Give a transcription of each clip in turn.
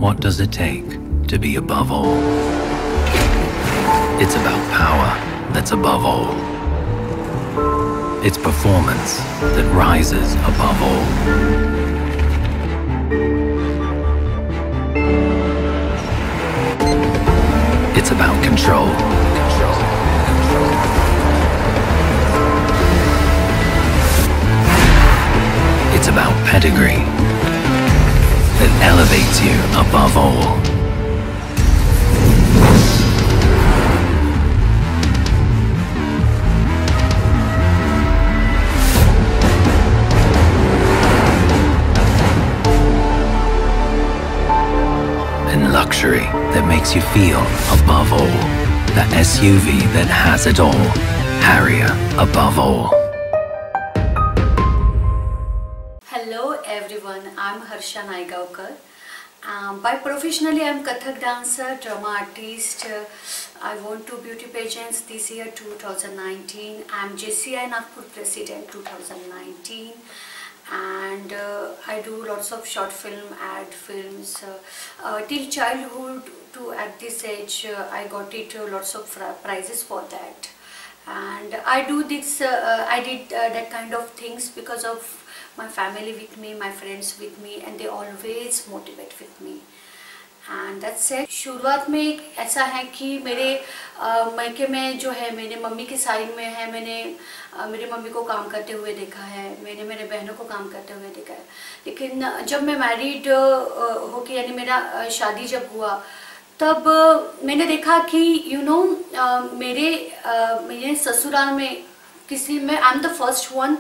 What does it take to be above all? It's about power that's above all. It's performance that rises above all. It's about control. It's about pedigree that elevates you above all. And luxury that makes you feel above all. The SUV that has it all. Harrier above all. Hello everyone, I'm Harsha Naigaonkar. By professionally I'm Kathak dancer, drama artist. I won 2 beauty pageants this year 2019. I'm JCI Nagpur President 2019, and I do lots of short film, ad films. Till childhood to at this age I got lots of prizes for that. And I do this, I did that kind of things because of my family with me, my friends with me, and they always motivate with me. And that's it. शुरुआत में ऐसा है कि मेरे मायके में जो है मेरे मम्मी के साइड में है, मैंने मेरे मम्मी को काम करते हुए देखा है, मैंने मेरे बहनों को काम करते हुए देखा है। लेकिन जब मैं मैरिड होके यानी मेरा शादी जब हुआ तब मैंने देखा कि मेरे ससुराल में किसी में I am the first one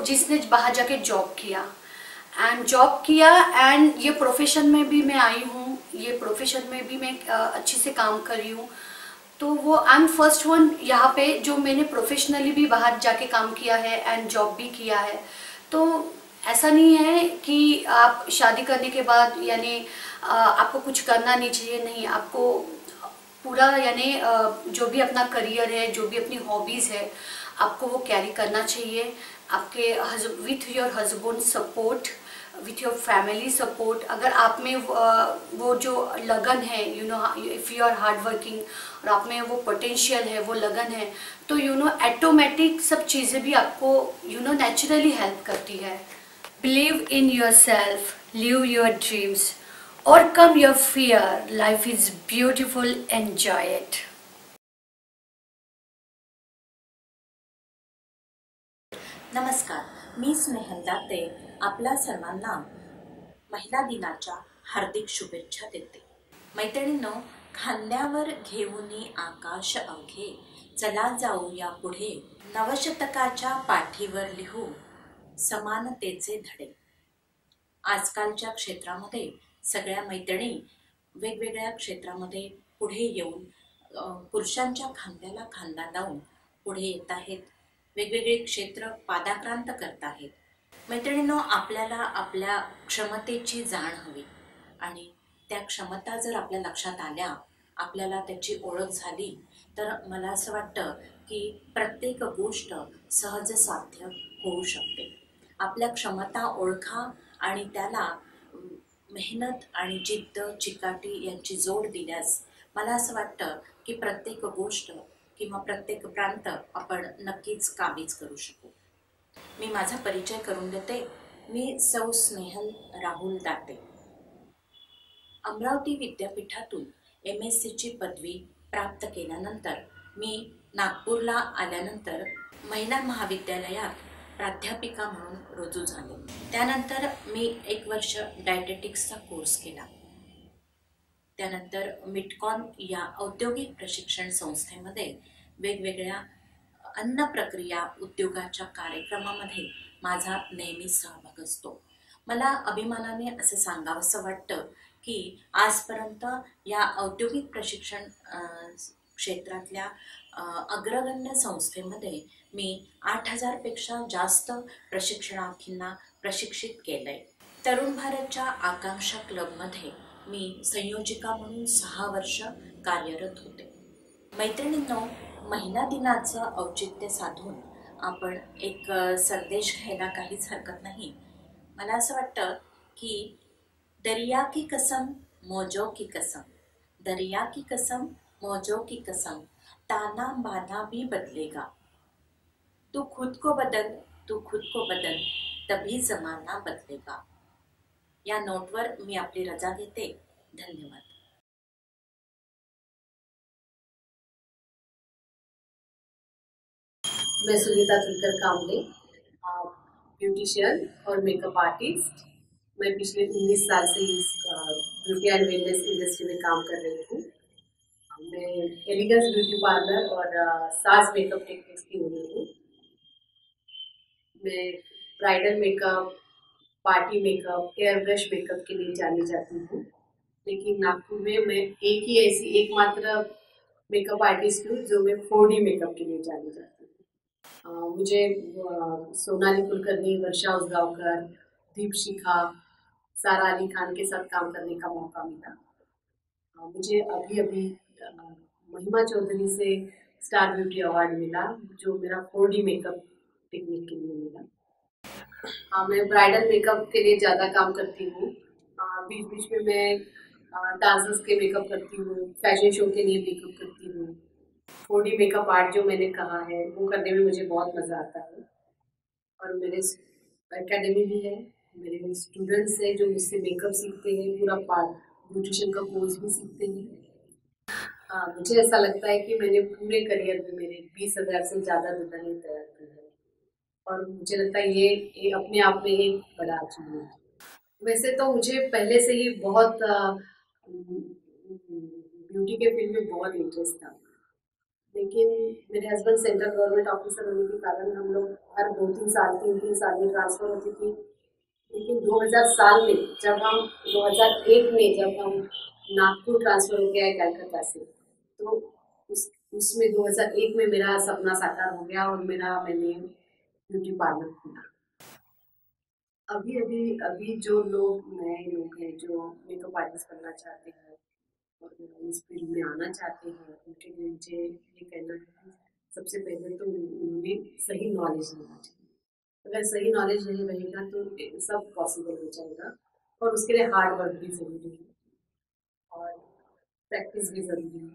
जिसने बाहर जाके जॉब किया एंड ये प्रोफेशन में भी मैं आई हूँ, ये प्रोफेशन में भी मैं अच्छे से काम कर रही हूँ। तो वो आई एम फर्स्ट वन यहाँ पे जो मैंने प्रोफेशनली भी बाहर जाके काम किया है एंड जॉब भी किया है। तो ऐसा नहीं है कि आप शादी करने के बाद यानी आपको कुछ करना नहीं चाहिए, नहीं, आपको पूरा यानी जो भी अपना करियर है, जो भी अपनी हॉबीज़ है, आपको वो कैरी करना चाहिए। आपके with your husband support, with your family support, अगर आप में वो जो लगन है, if you are hard working और आप में वो पोटेंशियल है, वो लगन है, तो ऑटोमेटिक सब चीज़ें भी आपको नेचुरली हेल्प करती है। Believe in your self, live your dreams, overcome your fear. Life is beautiful, enjoy it. नमस्कार, मी स्नेहल दाते आपल्या सर्वांना महिला दिनाच्या हार्दिक शुभेच्छा देते। मैत्रिणींनो, खांद्यावर घेऊन आकाश अवघे, चला जाऊया पुढे, नवशतकाच्या पाठीवर लिहू समानतेचे धडे। आजकालच्या क्षेत्रामध्ये सगळ्या मैत्रिणी वेगवेगळ्या क्षेत्रामध्ये पुढे येऊन पुरुषांच्या खांद्याला खांदा लावून पुढे येत आहेत, वेगवेगळे क्षेत्र पादाक्रांत करत आहेत। मैत्रिणींनो, आपल्याला आपल्या क्षमतेची जाण हवी आणि त्या क्षमता जर आपल्या लक्षात आल्या, आपल्याला त्याची ओळख झाली, तर मला असं वाटतं की प्रत्येक गोष्ट सहज साध्य होऊ शकते। आपल्या क्षमता ओळखा आणि त्याला मेहनत आणि जिद्द, चिकाटी यांची जोड दिल्यास मला असं वाटतं की प्रत्येक गोष्ट किंवा प्रत्येक प्रांत आपण नक्कीच काबीज करू शकू। मी माझा परिचय करून देते। मी सौ स्नेहल राहुल दाते, अमरावती विद्यापीठातून MSc ची पदवी प्राप्त केल्यानंतर मी नागपूरला आल्यानंतर महिला महाविद्यालयात प्राध्यापिका म्हणून रुजू झाले। त्यानंतर मी 1 वर्ष डायटेटिक्सचा कोर्स केला। त्यानंतर मिटकॉन या औद्योगिक प्रशिक्षण संस्थेमध्ये वेगवेगळ्या अन्न प्रक्रिया उद्योगाच्या कार्यक्रमामध्ये माझा नेहमी सहभाग असतो। मला अभिमानाने असे सांगावंसं वाटतं की आजपर्यंत या औद्योगिक प्रशिक्षण क्षेत्रातल्या अग्रगण्य संस्थेमध्ये मी 8000 पेक्षा जास्त प्रशिक्षणार्थींना प्रशिक्षित केलंय। तरुण भारतच्या आकांक्षा क्लबमध्ये मी संयोजिका म्हणून 6 वर्ष कार्यरत होते। मैत्रिणींनो, महिला दिनाचं औचित्य साधून आपण एक संदेश घ्यायला काहीच हरकत नाही। मला असं वाटतं की दरिया की कसम मौजों की कसम, दरिया की कसम, मौजों की कसम, ताना बाना भी बदलेगा। तू खुद को बदल, तू खुद को बदल, तभी जमाना बदलेगा। या नोटवर मी आपली रजा घेते. धन्यवाद. मैं सुनीता तुलकर कामले, ब्यूटिशियन और मेकअप आर्टिस्ट। मैं पिछले 19 साल से इस ब्यूटी एंड वेलनेस इंडस्ट्री में काम कर रही हूँ। मैं एलिगेंस ब्यूटी पार्लर और साज मेकअप टेक्निक्स की ओनर हूँ। मैं bridal makeup, party makeup, air brush makeup के लिए जानी जाती हूँ। लेकिन नागपुर में मैं एकमात्र मेकअप आर्टिस्ट हूँ जो मैं 4D मेकअप के लिए जानी जाती हूँ। मुझे सोनाली कुलकर्णी, वर्षा उसगांवकर, दीपशिखा, सारा अली खान के साथ काम करने का मौका मिला। मुझे अभी महिमा चौधरी से स्टार ब्यूटी अवार्ड मिला, जो मेरा 4D मेकअप टेक्निक के लिए मिला। मैं ब्राइडल मेकअप के लिए ज़्यादा काम करती हूँ। बीच बीच में मैं डांसर्स के मेकअप करती हूँ, फैशन शो के लिए मेकअप करती हूँ। 4D मेकअप आर्ट जो मैंने कहा है वो करने में मुझे बहुत मज़ा आता है। और मेरे एकेडमी भी है, मेरे स्टूडेंट्स हैं जो मुझसे मेकअप सीखते हैं, पूरा पार्ट ब्यूटिशियन का कोर्स भी सीखते हैं। मुझे ऐसा लगता है कि मैंने पूरे करियर में मेरे 20,000 से ज़्यादा दुल्हनें तैयार की है और मुझे लगता है ये अपने आप में एक बड़ा अचीवमेंट है। वैसे तो मुझे पहले से ही बहुत ब्यूटी के फील्ड में बहुत इंटरेस्ट था, लेकिन मेरे हस्बैंड सेंट्रल गवर्नमेंट ऑफिसर होने के कारण हम लोग हर 2-3 साल 3-3 साल में ट्रांसफ़र होती थी। लेकिन 2001 में जब हम नागपुर ट्रांसफ़र हो गया है कलकत्ता से, तो उसमें 2001 में मेरा सपना साकार हो गया और मैंने ब्यूटी पार्लर खोला। अभी जो नए लोग हैं जो मेकअप आर्टिस्ट बनना चाहते हैं और इस फील्ड में आना चाहते हैं, उनके लिए मुझे ये कहना है कि सबसे पहले तो उन्हें सही नॉलेज लेना चाहिए। अगर सही नॉलेज नहीं रहेगा तो सब पॉसिबल हो जाएगा और उसके लिए हार्ड वर्क भी ज़रूरी है और प्रैक्टिस भी ज़रूरी है।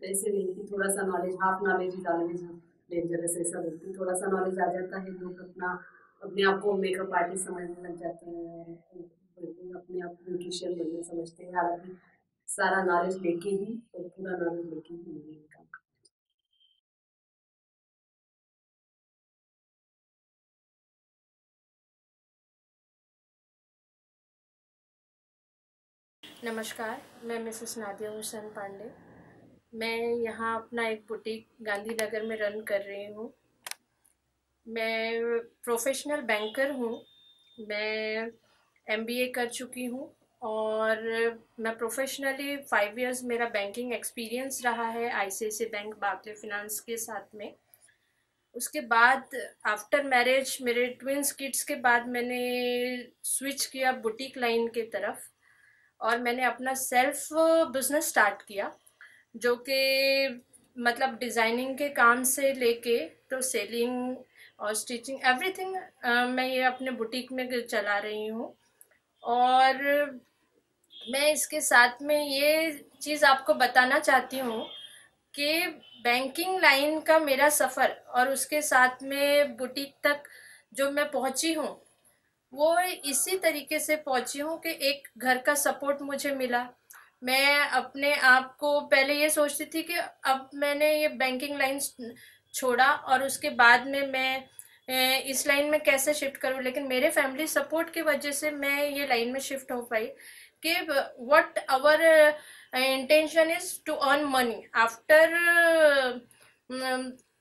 ऐसे नहीं कि थोड़ा सा knowledge, half knowledge is always dangerous, ऐसा बोलते हैं। थोड़ा सा नॉलेज आ जाता है, लोग अपने आप को मेकअप आर्टिस्ट समझने लग जाते हैं और अपने आप ब्यूटिशियन बनने समझते हैं। हालांकि सारा नॉलेज लेके ही और पूरा नॉलेज लेके ही नहीं काम। नमस्कार, मैं मिसेस नादिया हुसैन पांडे। मैं यहाँ अपना एक बुटीक गांधीनगर में रन कर रही हूँ। मैं प्रोफेशनल बैंकर हूँ। मैं MBA कर चुकी हूँ और मैं प्रोफेशनली 5 इयर्स मेरा बैंकिंग एक्सपीरियंस रहा है ICICI बैंक, बार्कले फिनांस के साथ में। उसके बाद आफ्टर मैरिज मेरे ट्विंस किड्स के बाद मैंने स्विच किया बुटीक लाइन के तरफ और मैंने अपना सेल्फ बिजनेस स्टार्ट किया, जो कि मतलब डिज़ाइनिंग के काम से लेके तो सेलिंग और स्टिचिंग एवरीथिंग मैं ये अपने बुटीक में चला रही हूँ। और मैं इसके साथ में ये चीज़ आपको बताना चाहती हूँ कि बैंकिंग लाइन का मेरा सफ़र और उसके साथ में बुटीक तक जो मैं पहुँची हूँ वो इसी तरीके से पहुंची हूँ कि एक घर का सपोर्ट मुझे मिला। मैं अपने आप को पहले ये सोचती थी कि अब मैंने ये बैंकिंग लाइन छोड़ा और उसके बाद में मैं इस लाइन में कैसे शिफ्ट करूँ, लेकिन मेरे फैमिली सपोर्ट की वजह से मैं ये लाइन में शिफ्ट हो पाई कि what our intention is to earn money after,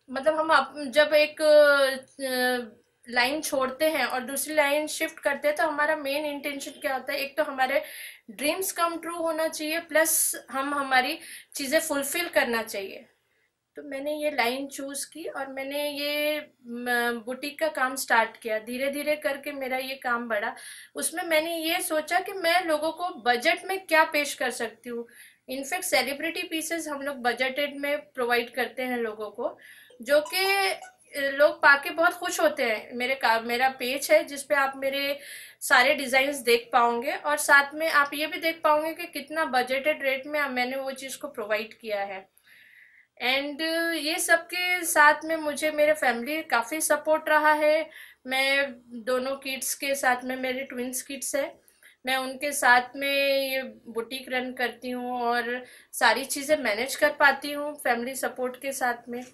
मतलब हम जब एक लाइन छोड़ते हैं और दूसरी लाइन शिफ्ट करते हैं तो हमारा मेन इंटेंशन क्या होता है, एक तो हमारे ड्रीम्स कम ट्रू होना चाहिए, प्लस हम हमारी चीज़ें फुलफिल करना चाहिए। तो मैंने ये लाइन चूज़ की और मैंने ये बुटीक का काम स्टार्ट किया। धीरे धीरे करके मेरा ये काम बढ़ा। उसमें मैंने ये सोचा कि मैं लोगों को बजट में क्या पेश कर सकती हूँ। इनफैक्ट सेलिब्रिटी पीसेस हम लोग बजटेड में प्रोवाइड करते हैं लोगों को, जो कि लोग पाके बहुत खुश होते हैं। मेरा पेज है जिस पे आप मेरे सारे डिजाइन्स देख पाओगे और साथ में आप ये भी देख पाओगे कि कितना बजटेड रेट में मैंने वो चीज़ को प्रोवाइड किया है। एंड ये सब के साथ में मुझे मेरे फैमिली काफ़ी सपोर्ट रहा है। मैं दोनों किड्स के साथ में, मेरे ट्विंस किड्स है, मैं उनके साथ में ये बुटीक रन करती हूँ और सारी चीज़ें मैनेज कर पाती हूँ फैमिली सपोर्ट के साथ में।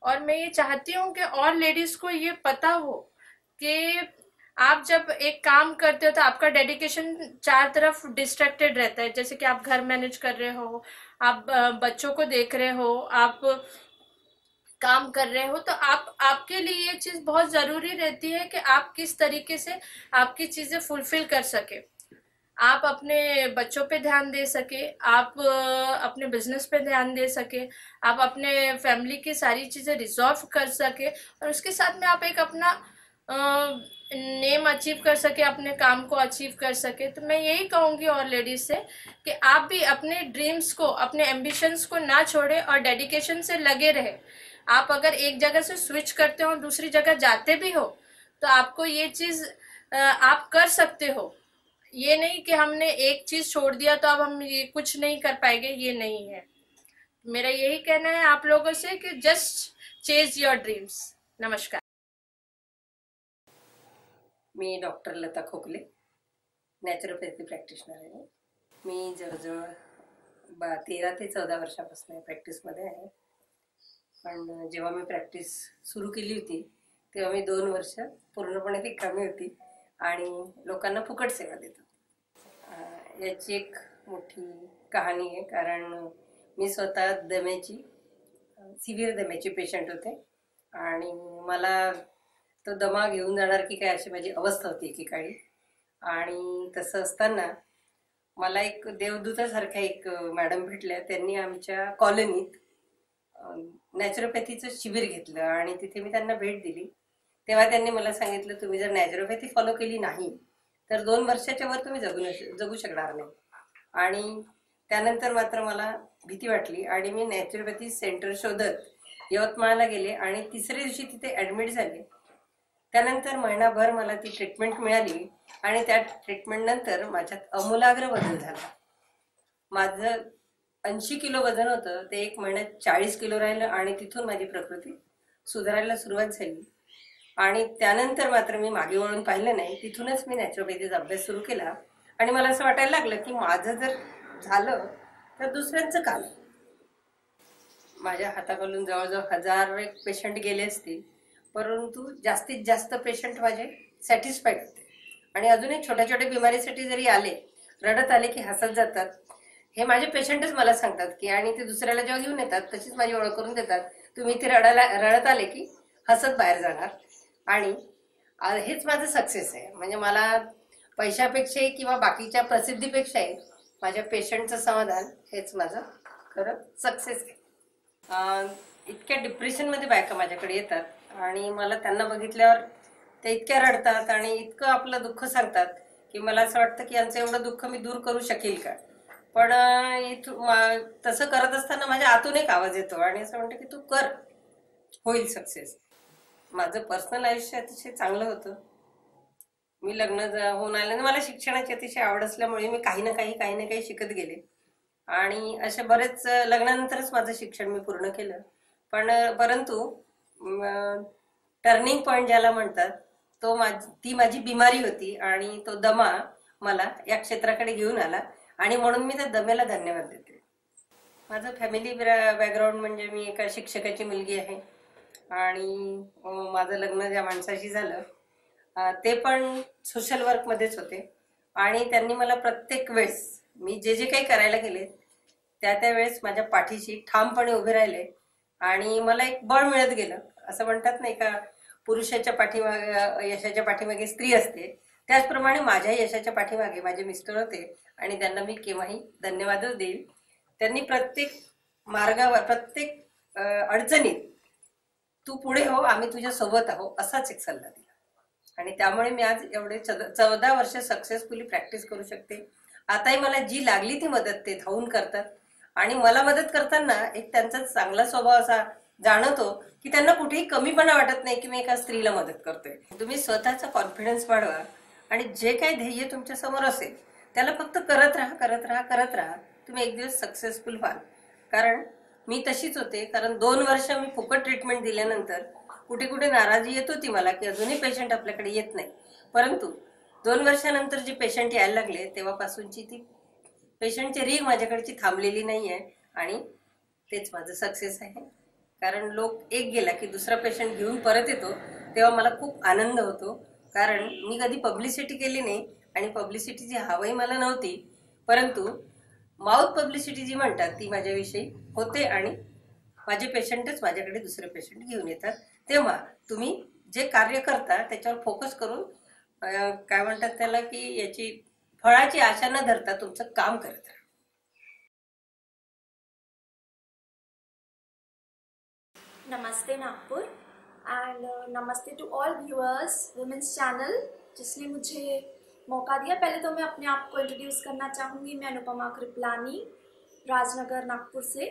और मैं ये चाहती हूँ कि और लेडीज़ को ये पता हो कि आप जब एक काम करते हो तो आपका डेडिकेशन चार तरफ डिस्ट्रैक्टेड रहता है। जैसे कि आप घर मैनेज कर रहे हो, आप बच्चों को देख रहे हो, आप काम कर रहे हो, तो आपके लिए ये चीज बहुत जरूरी रहती है कि आप किस तरीके से आपकी चीजें फुलफिल कर सके, आप अपने बच्चों पे ध्यान दे सके, आप अपने बिजनेस पे ध्यान दे सके, आप अपने फैमिली की सारी चीजें रिजॉल्व कर सके और उसके साथ में आप एक अपना नेम अचीव कर सके, अपने काम को अचीव कर सके। तो मैं यही कहूंगी और लेडीज से कि आप भी अपने ड्रीम्स को, अपने एम्बिशंस को ना छोड़े और डेडिकेशन से लगे रहे। आप अगर एक जगह से स्विच करते हो और दूसरी जगह जाते भी हो तो आपको ये चीज आप कर सकते हो। ये नहीं कि हमने एक चीज छोड़ दिया तो अब हम ये कुछ नहीं कर पाएंगे, ये नहीं है। मेरा यही कहना है आप लोगों से कि जस्ट चेज योर ड्रीम्स। नमस्कार। मी डॉक्टर लता खोकले, नॅचरोपॅथी प्रॅक्टिशनर आहे। मी जवळजवळ 13 ते 14 वर्षापासून प्रॅक्टिसमध्ये आहे। पण जेव्हा मी प्रॅक्टिस सुरू केली होती तेव्हा मी 2 वर्ष पूर्णपणे रिकामी होती आणि लोकांना फुकट सेवा देत होते। याची एक मोठी कहाणी आहे, कारण मी स्वतः सिव्हिअर दम्याची पेशंट होते आणि मला तो दमा घेऊन जाणार की काय अशी माझी अवस्था होती एकेकाळी। आणि तसं असताना मला एक देवदूतासारख्या एक मॅडम भेटल्या। त्यांनी आमच्या कॉलनीत नॅचरोपॅथीचं शिबिर घेतलं आणि तिथे मी त्यांना भेट दिली। तेव्हा त्यांनी मला सांगितलं, तुम्ही जर नॅचरोपॅथी फॉलो केली नाही तर 2 वर्षाच्या वर तुम्ही जगू शकणार नाही। आणि त्यानंतर मात्र मला भीती वाटली आणि मी नॅचरोपॅथी सेंटर शोधत यवतमाळला गेले आणि 3ऱ्या दिवशी तिथे ॲडमिट झाले। त्यानंतर महिनाभर मला ती ट्रीटमेंट मिळाली आणि त्या ट्रीटमेंट नंतर माझ्यात आमूलाग्र बदल झाला। माझं 80 किलो वजन होतं, ते 1 महिन्यात 40 किलो राहिलं आणि तिथून माझी प्रकृती सुधारायला सुरुवात झाली। आणि त्यानंतर मात्र मी मागे वळून पाहिलं नाही। तिथूनच मी नॅचरोपॅथीचा अभ्यास सुरू केला आणि मला असं वाटायला लागलं की माझं जर झालं तर दुसऱ्यांचं का नाही। माझ्या हाताखालून जवळजवळ 1000 पेशंट गेले असतील, परंतु जास्तीत जास्त पेशंट माझे सॅटिस्फाईड होते। आणि अजूनही छोट्या छोट्या बिमारीसाठी जरी आले, रडत आले की हसत जातात, हे माझे पेशंटच मला सांगतात की, आणि ते दुसऱ्याला जेव्हा घेऊन येतात तशीच माझी ओळख करून देतात, तुम्ही इथे रडत आले की हसत बाहेर जाणार। आणि हेच माझं सक्सेस आहे। म्हणजे मला पैशापेक्षाही किंवा बाकीच्या प्रसिद्धीपेक्षाही माझ्या पेशंटचं समाधान हेच माझं खरं सक्सेस आहे। इतक्या डिप्रेशनमध्ये बायका माझ्याकडे येतात आणि मला त्यांना बघितल्यावर ते इतक्या रडतात आणि इतकं आपलं दुःख सांगतात की मला असं वाटतं की यांचं एवढं दुःख मी दूर करू शकेल का। पण तसं करत असताना माझ्या आतून एक आवाज येतो आणि असं म्हणतं की तू कर, होईल सक्सेस। माझं पर्सनल आयुष्य अतिशय चांगलं होतं। मी लग्न होऊन आल्याने मला शिक्षणाची अतिशय आवड असल्यामुळे मी काही ना काही शिकत गेले आणि असे बरेच लग्नानंतरच माझं शिक्षण मी पूर्ण केलं। परंतु टर्निंग पॉइंट ज्याला म्हणतात ती माझी बिमारी होती आणि तो दमा मला या क्षेत्राकडे घेऊन आला आणि म्हणून मी त्या दम्याला धन्यवाद देते। माझं फॅमिली बॅकग्राऊंड म्हणजे मी एका शिक्षकाची मुलगी आहे आणि माझं लग्न ज्या माणसाशी झालं ते पण सोशल वर्कमध्येच होते आणि त्यांनी मला प्रत्येक वेळेस मी जे काही करायला गेले त्या वेळेस माझ्या पाठीशी ठामपणे उभे राहिले आणि मला एक बळ मिळत गेलं। असं म्हणतात नाही का, पुरुषाच्या पाठीमागे यशाच्या पाठीमागे स्त्री असते, त्याचप्रमाणे माझ्या यशाच्या पाठीमागे माझे मिस्टर होते आणि त्यांना मी केव्हाही धन्यवादच देईल। त्यांनी प्रत्येक मार्गावर, प्रत्येक अडचणीत तू पुढे हो, आम्ही तुझ्या सोबत आहोत असाच एक सल्ला दिला आणि त्यामुळे मी आज एवढे 14 वर्ष सक्सेसफुली प्रॅक्टिस करू शकते। आताही मला जी लागली ती मदत ते धावून करतात आणि मला मदत करताना एक त्यांचा चांगला स्वभाव असा जाणवतो की त्यांना कुठेही कमीपणा वाटत नाही की मी एका स्त्रीला मदत करतोय. तुम्ही स्वतःचा कॉन्फिडन्स वाढवा आणि जे काही ध्येय तुमच्या समोर असेल त्याला फक्त करत राहा करत राहा करत राहा. तुम्ही एक दिवस सक्सेसफुल व्हाल. कारण मी तशीच होते. कारण 2 वर्ष मी फुकट ट्रीटमेंट दिल्यानंतर कुठे कुठे नाराजी येत होती मला की अजूनही पेशंट आपल्याकडे येत नाही. परंतु 2 वर्षानंतर जे पेशंट यायला लागले तेव्हापासूनची ती पेशंटची रीग माझ्याकडची थांबलेली नाहीये आणि तेच माझं सक्सेस आहे. कारण लोक एक गेला की दुसरा पेशंट घेऊन परत येतो तेव्हा मला खूप आनंद होतो. कारण मी कधी पब्लिसिटी केली नाही आणि पब्लिसिटीची हवाही मला नव्हती. परंतु माउथ पब्लिसिटी जी म्हणतात ती माझ्याविषयी होते आणि माझे पेशंटच माझ्याकडे दुसरे पेशंट घेऊन येतात. तेव्हा तुम्ही जे कार्य करता त्याच्यावर फोकस करून काय म्हणतात त्याला की याची फळाची आशा न धरता तुमचं काम करत राहा. नमस्ते नागपुर एंड नमस्ते to all viewers women's channel जिसने मुझे मौका दिया. पहले तो मैं अपने आप को इंट्रोड्यूस करना चाहूँगी. मैं अनुपमा कृपलानी राजनगर नागपुर से.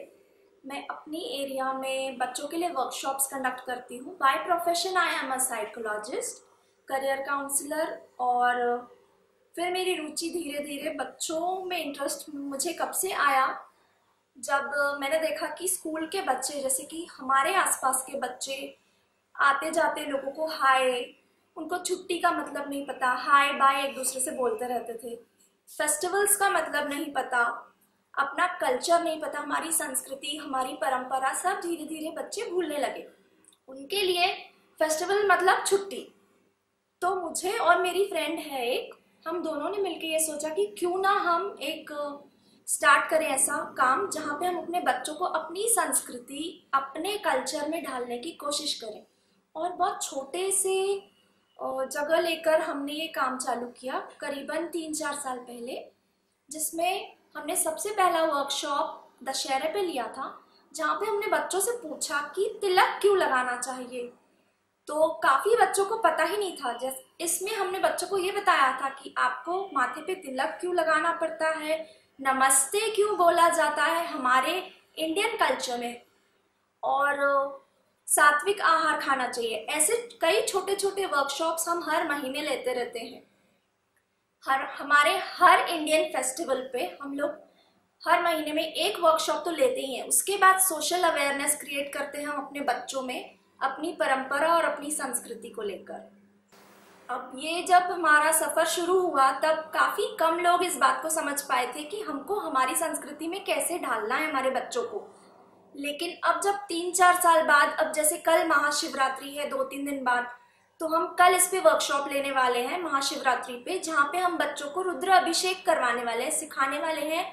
मैं अपनी एरिया में बच्चों के लिए वर्कशॉप्स कंडक्ट करती हूँ. By profession I am a psychologist, career counsellor. और फिर मेरी रुचि धीरे धीरे बच्चों में इंटरेस्ट मुझे कब से आया, जब मैंने देखा कि स्कूल के बच्चे जैसे कि हमारे आसपास के बच्चे आते जाते लोगों को हाय, उनको छुट्टी का मतलब नहीं पता, हाय बाय एक दूसरे से बोलते रहते थे. फेस्टिवल्स का मतलब नहीं पता, अपना कल्चर नहीं पता, हमारी संस्कृति हमारी परंपरा सब धीरे धीरे बच्चे भूलने लगे. उनके लिए फेस्टिवल मतलब छुट्टी. तो मुझे और मेरी फ्रेंड है एक, हम दोनों ने मिलकर ये सोचा कि क्यों ना हम एक स्टार्ट करें ऐसा काम जहाँ पे हम अपने बच्चों को अपनी संस्कृति अपने कल्चर में ढालने की कोशिश करें. और बहुत छोटे से जगह लेकर हमने ये काम चालू किया करीबन 3-4 साल पहले, जिसमें हमने सबसे पहला वर्कशॉप दशहरे पे लिया था, जहाँ पे हमने बच्चों से पूछा कि तिलक क्यों लगाना चाहिए. तो काफ़ी बच्चों को पता ही नहीं था. जैसे इसमें हमने बच्चों को ये बताया था कि आपको माथे पे तिलक क्यों लगाना पड़ता है, नमस्ते क्यों बोला जाता है हमारे इंडियन कल्चर में, और सात्विक आहार खाना चाहिए. ऐसे कई छोटे छोटे वर्कशॉप्स हम हर महीने लेते रहते हैं. हमारे हर इंडियन फेस्टिवल पे हम लोग हर महीने में एक वर्कशॉप तो लेते ही हैं. उसके बाद सोशल अवेयरनेस क्रिएट करते हैं हम अपने बच्चों में अपनी परंपरा और अपनी संस्कृति को लेकर. अब ये जब हमारा सफ़र शुरू हुआ तब काफ़ी कम लोग इस बात को समझ पाए थे कि हमको हमारी संस्कृति में कैसे ढालना है हमारे बच्चों को. लेकिन अब जब 3-4 साल बाद, अब जैसे कल महाशिवरात्रि है 2-3 दिन बाद, तो हम कल इस पे वर्कशॉप लेने वाले हैं महाशिवरात्रि पे, जहाँ पे हम बच्चों को रुद्र अभिषेक करवाने वाले हैं, सिखाने वाले हैं,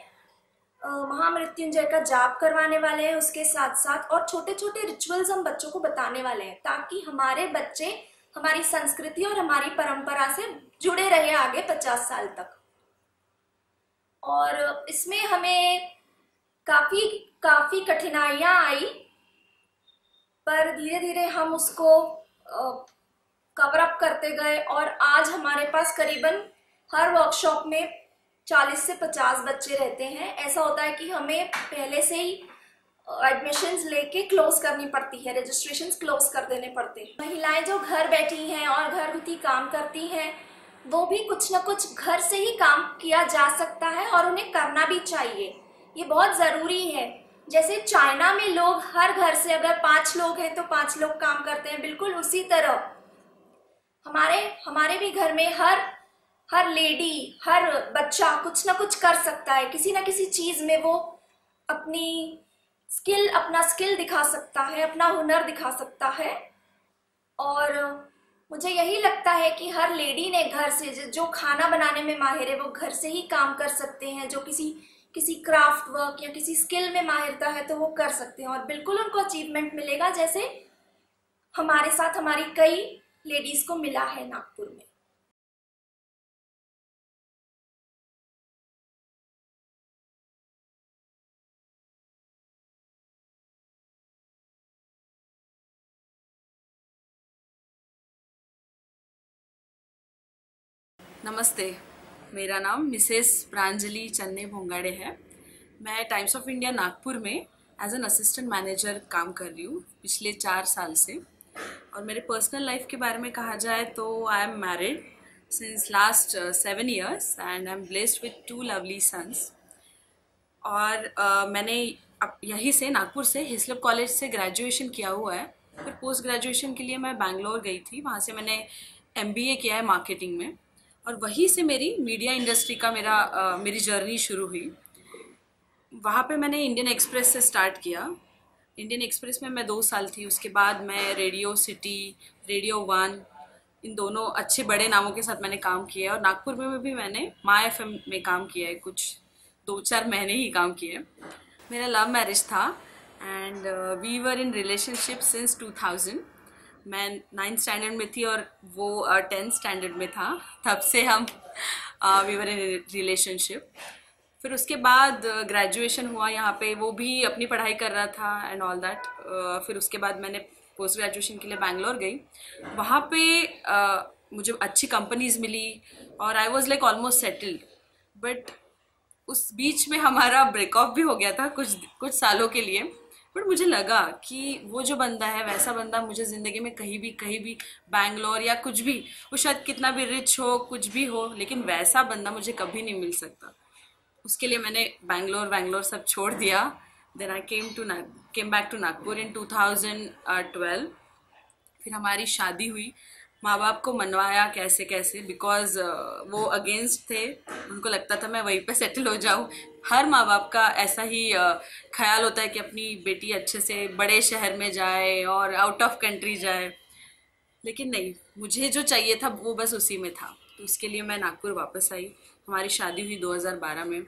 महामृत्युंजय का जाप करवाने वाले हैं उसके साथ साथ, और छोटे छोटे रिचुअल्स हम बच्चों को बताने वाले हैं ताकि हमारे बच्चे हमारी संस्कृति और हमारी परंपरा से जुड़े रहे आगे 50 साल तक. और इसमें हमें काफ़ी कठिनाइयाँ आई, पर धीरे धीरे हम उसको कवर अप करते गए और आज हमारे पास करीबन हर वर्कशॉप में 40 से 50 बच्चे रहते हैं. ऐसा होता है कि हमें पहले से ही एडमिशन्स लेके क्लोज करनी पड़ती है, रजिस्ट्रेशंस क्लोज कर देने पड़ते हैं. महिलाएं जो घर बैठी हैं और घरगुती काम करती हैं, वो भी कुछ ना कुछ घर से ही काम किया जा सकता है और उन्हें करना भी चाहिए. ये बहुत ज़रूरी है. जैसे चाइना में लोग हर घर से अगर 5 लोग हैं तो 5 लोग काम करते हैं, बिल्कुल उसी तरह हमारे भी घर में हर लेडी, हर बच्चा कुछ ना कुछ कर सकता है. किसी ना किसी चीज़ में वो अपना स्किल दिखा सकता है, अपना हुनर दिखा सकता है. और मुझे यही लगता है कि हर लेडी ने घर से, जो खाना बनाने में माहिर है वो घर से ही काम कर सकते हैं. जो किसी क्राफ्ट वर्क या किसी स्किल में माहिरता है तो वो कर सकते हैं और बिल्कुल उनको अचीवमेंट मिलेगा, जैसे हमारे साथ हमारी कई लेडीज को मिला है नागपुर में. नमस्ते, मेरा नाम मिसेस प्रांजलि चन्ने भोंगाड़े है. मैं टाइम्स ऑफ इंडिया नागपुर में एज एन असिस्टेंट मैनेजर काम कर रही हूँ पिछले 4 साल से। और मेरे पर्सनल लाइफ के बारे में कहा जाए तो I am married since last 7 years and I am blessed with 2 lovely sons. और मैंने यहीं से नागपुर से हिस्लप कॉलेज से ग्रेजुएशन किया हुआ है। फिर पोस्ट ग्रेजुएशन के लिए मैं बैंगलोर गई थी, वहाँ से मैंने MBA किया है मार्केटिंग में, और वहीं से मेरी मीडिया इंडस्ट्री का मेरी जर्नी शुरू हुई। वहाँ पे मैंने इंडियन एक्सप्रेस से स्टार्ट किया। इंडियन एक्सप्रेस में मैं 2 साल थी। उसके बाद मैं रेडियो सिटी, रेडियो 1, इन दोनों अच्छे बड़े नामों के साथ मैंने काम किया है। और नागपुर में भी मैंने माय FM में काम किया है, कुछ 2-4 महीने ही काम किए। मेरा लव मैरिज था and we were in relationship since 2000। मैं 9th स्टैंडर्ड में थी और वो 10th स्टैंडर्ड में था। तब से हम वी वर इन रिलेशनशिप। फिर उसके बाद ग्रेजुएशन हुआ यहाँ पे, वो भी अपनी पढ़ाई कर रहा था एंड ऑल दैट। फिर उसके बाद मैंने पोस्ट ग्रेजुएशन के लिए बैंगलोर गई। वहाँ पे मुझे अच्छी कंपनीज मिली और I was like almost settled. But उस बीच में हमारा ब्रेकअप भी हो गया था कुछ सालों के लिए। बट मुझे लगा कि वो जो बंदा है वैसा बंदा मुझे ज़िंदगी में कहीं भी बैंगलोर या कुछ भी, वो शायद कितना भी रिच हो, कुछ भी हो, लेकिन वैसा बंदा मुझे कभी नहीं मिल सकता। उसके लिए मैंने बैंगलोर सब छोड़ दिया। Then I came back to Nagpur in 2012। फिर हमारी शादी हुई। माँ बाप को मनवाया कैसे बिकॉज वो अगेंस्ट थे। उनको लगता था मैं वहीं पे सेटल हो जाऊँ। हर माँ बाप का ऐसा ही ख्याल होता है कि अपनी बेटी अच्छे से बड़े शहर में जाए और आउट ऑफ कंट्री जाए, लेकिन नहीं, मुझे जो चाहिए था वो बस उसी में था। तो उसके लिए मैं नागपुर वापस आई। हमारी शादी हुई 2012 में।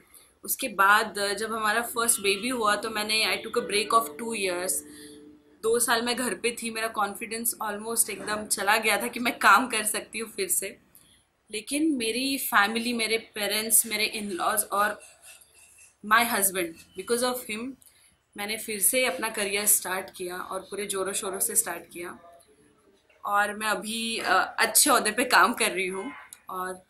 उसके बाद जब हमारा फर्स्ट बेबी हुआ तो आई टुक अ ब्रेक ऑफ 2 years। 2 साल मैं घर पे थी। मेरा कॉन्फिडेंस ऑलमोस्ट एकदम चला गया था कि मैं काम कर सकती हूँ फिर से। लेकिन मेरी फैमिली, मेरे पेरेंट्स, मेरे इन-लॉज और my husband, because of him मैंने फिर से अपना करियर स्टार्ट किया और पूरे ज़ोरों शोरों से स्टार्ट किया। और मैं अभी अच्छे ओहदे पे काम कर रही हूँ और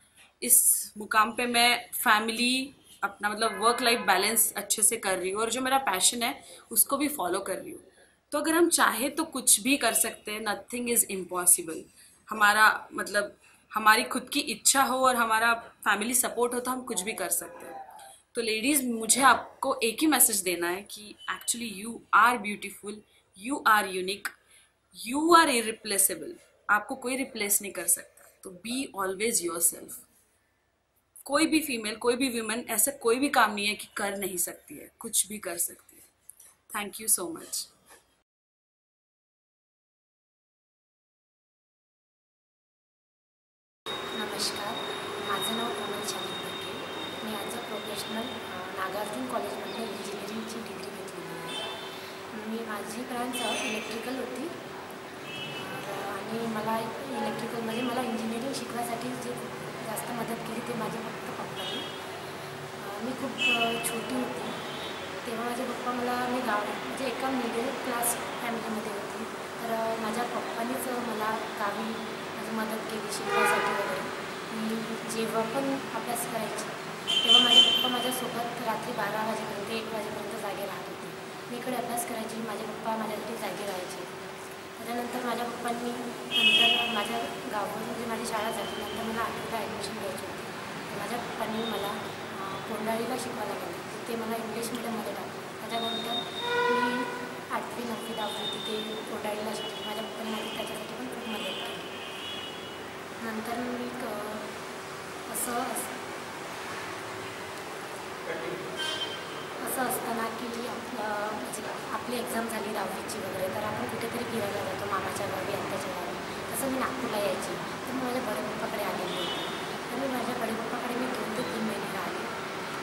इस मुकाम पे मैं फैमिली, अपना मतलब वर्क लाइफ बैलेंस अच्छे से कर रही हूँ और जो मेरा पैशन है उसको भी फॉलो कर रही हूँ। तो अगर हम चाहे तो कुछ भी कर सकते हैं। Nothing is impossible. हमारा मतलब हमारी खुद की इच्छा हो और हमारा फैमिली सपोर्ट हो तो हम कुछ भी कर सकते हैं। तो लेडीज़, मुझे आपको एक ही मैसेज देना है कि actually you are beautiful, you are unique, you are irreplaceable. आपको कोई रिप्लेस नहीं कर सकता। तो बी ऑलवेज योरसेल्फ। कोई भी फीमेल, कोई भी वुमेन ऐसा कोई भी काम नहीं है कि कर नहीं सकती है, कुछ भी कर सकती है। Thank you so much. नमस्कार, माझं नाव कोमल चालिक. मी ॲज अ प्रोफेशनल नागार्जुन कॉलेजमध्ये इंजिनिअरिंगची डिग्री घेतलेली आहे. मी माझी ब्रांच इलेक्ट्रिकल होती आणि मला इलेक्ट्रिकलमध्ये मला इंजिनिअरिंग शिकण्यासाठी जे जास्त मदत केली ते माझ्या फक्त पप्पांनी. मी खूप छोटी होती तेव्हा माझे पप्पा मी म्हणजे एका मिडल क्लास फॅमिलीमध्ये होती. तर माझ्या पप्पांनीच मला गावी माझी मदत केली शिकण्यासाठी वगैरे. मी जेव्हा पण अभ्यास करायची तेव्हा माझे पप्पा माझ्यासोबत रात्री 12 वाजेपर्यंत 1 वाजेपर्यंत जागे राहत होते. मी इकडे अभ्यास करायची, माझे पप्पा माझ्यासाठी जागे राहायचे. त्याच्यानंतर माझ्या पप्पांनी नंतर माझ्या गावावर म्हणजे माझी शाळा झाली. नंतर मला 8वीला ॲडमिशन घ्यायची होती. माझ्या पप्पांनी मला कोंडाळीला शिकवायला गेलं. तिथे मला इंग्लिश मिडियममध्ये टाकलं. त्याच्यानंतर मी 8वी 9वी 10वी तिथे कोंडाळीला शिकली. माझ्या पप्पांनी माझी त्याच्यासाठी पण खूप मदत केली. नंतर मी असं असताना की आपली एक्झाम झाली 10वीची वगैरे, तर आपण कुठेतरी फिरायला जातो मामाच्या गावी, आत्याच्या गावी. तसं मी नागपूरला यायची. तर मी माझ्या बडेपप्पाकडे आलेली होती. तर मी माझ्या बडेपप्पाकडे मी 2 ते 3 महिने राहिले.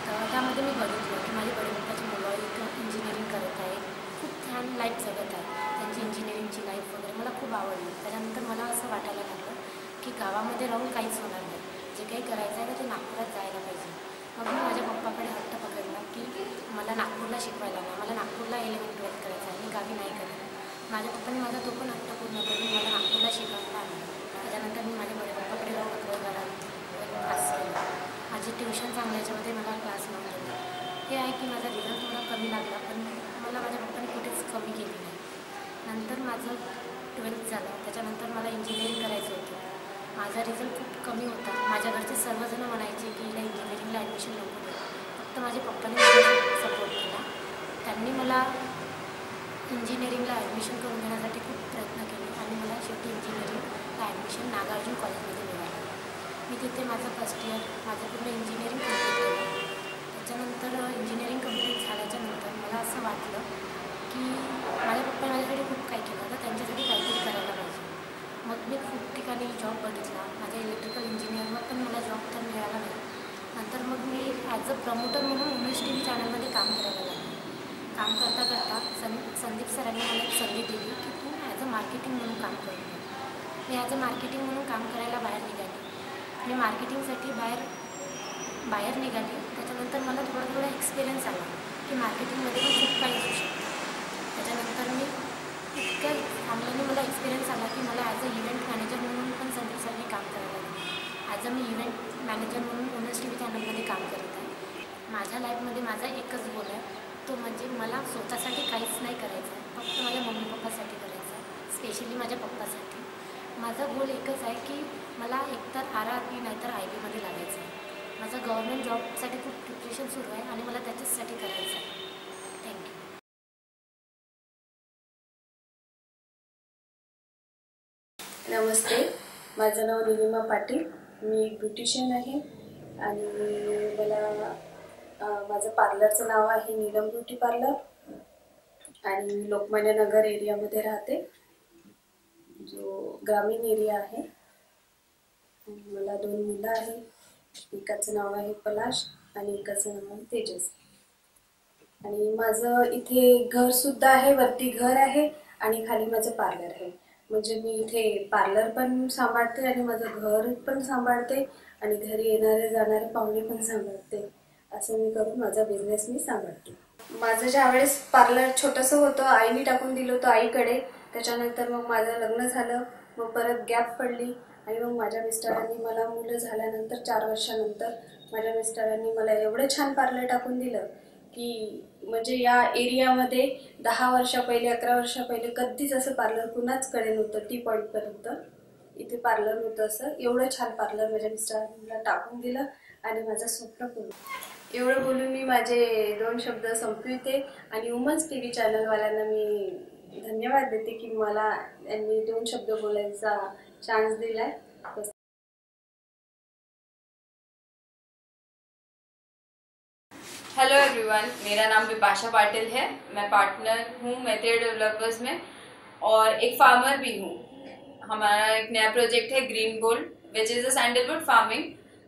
तर त्यामध्ये मी बघितलं की माझे बडेपप्पाची मुलं इथं इंजिनिअरिंग करत आहे, खूप छान लाईफ जगत आहे. त्यांची इंजिनिअरिंगची लाईफ वगैरे मला खूप आवडली. त्याच्यानंतर मला असं वाटायला लागलं की गावामध्ये राहून काहीच होणार नाही. जे काही करायचं आहे ते नागपुरात जायला पाहिजे. मग मी माझ्या पप्पाकडे हट्ट पकडला की मला नागपूरला शिकवायला नाही, मला नागपूरला 11th 12th करायचं आहे, मी गावी नाही करत. माझ्या पप्पांनी माझा तो पण हट्ट पूर्ण करून मला नागपूरला शिकवायला आणलं. त्याच्यानंतर मी माझ्या पप्पाकडे राहून 11 क्लास केला. माझी ट्युशन चांगल्या याच्यामध्ये मला क्लास नव्हते. हे आहे की माझा रिझल्ट थोडा कमी लागला, पण मला माझ्या प्रॅक्टिस कमी केली नाही. नंतर माझं 12th झालं, त्याच्यानंतर मला इंजिनिअरिंग करायचं होतं. माझा रिझल्ट खूप कमी होता. माझ्या घरचे सर्वजण म्हणायचे की हिला इंजिनिअरिंगला ॲडमिशन नको दे. फक्त माझ्या पप्पाने मला सपोर्ट केला. त्यांनी मला इंजिनिअरिंगला ॲडमिशन करून देण्यासाठी खूप प्रयत्न केले आणि मला शेवटी इंजिनिअरिंगला ॲडमिशन नागार्जुन कॉलेजमध्ये मिळालं. मी तिथे माझं फर्स्ट इयर माझं पूर्ण इंजिनिअरिंग कंप्लीट केलं. त्याच्यानंतर इंजिनिअरिंग कंप्लीट झाल्याच्या नंतर मला असं वाटलं की माझ्या पप्पाने माझ्यासाठी खूप काही केलं, तर त्यांच्यासाठी काहीतरी करायला पाहिजे. मग मी खूप ठिकाणी जॉब बघितला. माझ्या इलेक्ट्रिकल इंजिनिअरवर पण मला जॉब तर मिळाला नाही. नंतर मग मी ॲज अ प्रमोटर म्हणून उमेश TV चॅनलमध्ये काम करायला लागले. काम करता करता संदीप सरांनी मला एक संधी दिली की तू ॲज अ मार्केटिंग म्हणून काम करून घे. मी ॲज अ मार्केटिंग म्हणून काम करायला बाहेर निघाली. मी मार्केटिंगसाठी बाहेर निघाली. त्याच्यानंतर मला थोडा एक्सपिरियन्स आला की मार्केटिंगमध्ये पण खूप काही असू शकतं. त्याच्यानंतर मी इतक्या चांगल्याने मला एक्सपिरियन्स आला की मला ॲज अ इव्हेंट मॅनेजर म्हणून पण संदीप सरांनी काम करायला लागलं. As a me event manager म्हणून उमेश TV चॅनलमध्ये काम करत आहे. माझ्या लाईफमध्ये माझा एकच गोल आहे, तो म्हणजे मला स्वतःसाठी काहीच नाही करायचं आहे, फक्त माझ्या मम्मी पप्पासाठी करायचं आहे, स्पेशली माझ्या पप्पासाठी. माझा गोल एकच आहे की मला एकतर RRB नाहीतर IB लागायचं आहे. माझं गव्हर्नमेंट जॉबसाठी खूप प्रिपरेशन सुरू आहे आणि मला त्याच्याचसाठी करायचं आहे. थँक्यू. नमस्ते, माझं नाव निलिमा पाटील. मी एक ब्युटिशियन आहे आणि माझं पार्लरचं नाव आहे नीलम ब्युटी पार्लर आणि मी लोकमान्य नगर एरियामध्ये राहते, जो ग्रामीण एरिया आहे. मला 2 मुलं आहेत. एकाचं नाव आहे पलाश आणि एकाचं नाव आहे तेजस. आणि माझं इथे घरसुद्धा आहे, वरती घर आहे आणि खाली माझं पार्लर आहे. म्हणजे मी इथे पार्लर पण सांभाळते आणि माझं घर पण सांभाळते आणि घरी येणारे जाणारे पाहुणे पण सांभाळते. असं मी करून माझा बिझनेस मी सांभाळते. माझं ज्यावेळेस पार्लर छोटंसं होतं, आईने टाकून दिलं होतं आईकडे. त्याच्यानंतर मग माझं लग्न झालं, मग परत गॅप पडली आणि मग माझ्या मिस्टरांनी मला मुलं झाल्यानंतर 4 वर्षानंतर माझ्या मिस्टरांनी मला एवढं छान पार्लर टाकून दिलं की म्हणजे या एरियामध्ये 10 वर्षा पहिले 11 वर्षा पहिले कधीच असं पार्लर कुणाचकडे नव्हतं. टी पॉईंटपर्यंत इथे पार्लर नव्हतं. असं एवढं छान पार्लर माझ्या मिस्टरांनी मला टाकून दिलं आणि माझं स्वप्न पूर्ण. एवढं बोलून मी माझे 2 शब्द संपविते आणि वुमन्स TV चॅनलवाल्यांना मी धन्यवाद देते की मला त्यांनी 2 शब्द बोलायचा चान्स दिलाय. हेलो एवरीवन, मेरा नाम विपाशा पाटिल है. मैं पार्टनर हूँ मैत्रेय डेवलपर्स में और एक फार्मर भी हूँ. हमारा एक नया प्रोजेक्ट है green gold, which is a sandalwood farming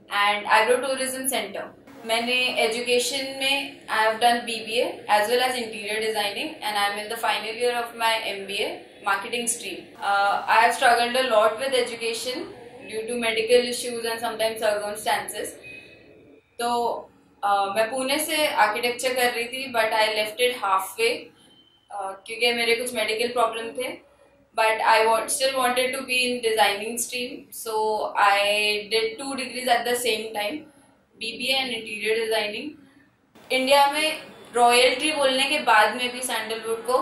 and agro tourism centre. मैंने एजुकेशन में I have done BBA as well as interior designing and I am in the final year of my MBA marketing stream. I have struggled a lot with education due to medical issues and sometimes circumstances. तो मैं पुणे से architecture कर रही थी, but I left it half way क्योंकि मेरे कुछ medical problem थे. But I still wanted to be in designing stream, so I did 2 degrees at the same time, BBA and interior designing. India में royalty बोलने के बाद में भी सैंडलवुड को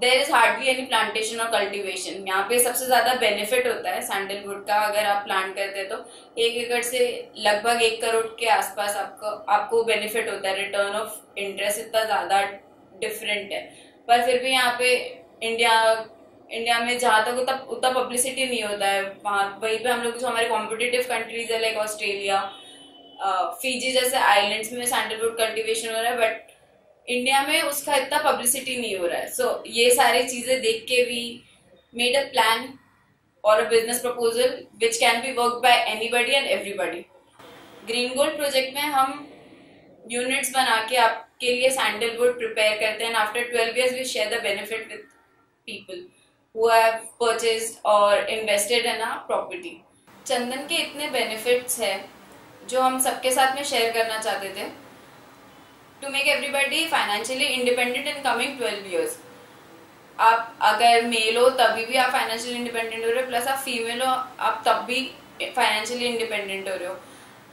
there is hardly any plantation और cultivation. यहाँ पे सबसे ज्यादा बेनिफिट होता है सैंडलवुड का. अगर आप प्लांट करते हैं तो 1 एकड़ से लगभग 1 करोड़ के आसपास आपको बेनिफिट होता है. रिटर्न ऑफ इंटरेस्ट इतना ज्यादा डिफरेंट है, पर फिर भी यहाँ पे इंडिया में जहाँ तक उतना पब्लिसिटी नहीं होता है. वहीं पे हम लोग जो हमारे कॉम्पिटिटिव कंट्रीज है लाइक ऑस्ट्रेलिया, फिजी जैसे आइलैंड्स में सैंडलवुड कल्टीवेशन हो रहा है, बट इंडिया में उसका इतना पब्लिसिटी नहीं हो रहा है. सो ये सारी चीजें देख के वी मेड अ प्लान और a business proposal which can be work by anybody and everybody. Green gold project में हम यूनिट्स बना के आपके लिए सैंडलवुड प्रिपेयर करते हैं. After 12 years we share the benefit with people who have purchased और इन्वेस्टेड इन अ प्रॉपर्टी. चंदन के इतने बेनिफिट्स है जो हम सबके साथ में शेयर करना चाहते थे to make everybody financially independent in coming 12 years. आप अगर मेल हो तभी भी आप फाइनेंशियली इंडिपेंडेंट हो रहे हो, प्लस आप फीमेल हो आप तब भी फाइनेंशियली इंडिपेंडेंट हो रहे हो.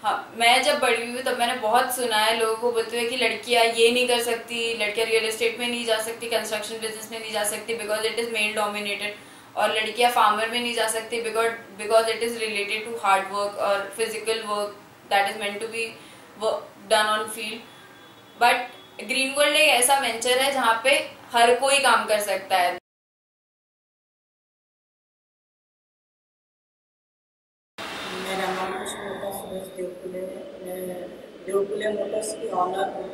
हाँ, मैं जब बड़ी हुई तब मैंने बहुत सुना है लोगों को बोलते हुए कि लड़कियां ये नहीं कर सकती, लड़कियां रियल एस्टेट में नहीं जा सकती, कंस्ट्रक्शन बिजनेस में नहीं जा सकती because it is male dominated, और लड़कियां फार्मर में नहीं जा सकती because it is related to hard work और physical work that is meant to be done on field. But green gold एक ऐसा वेंचर है जहाँ पे हर कोई काम कर सकता है। मेरा नाम पुष्पलता सुरेश देवपुले है। मैं देवपुले मोटर्स की ऑनर हूँ।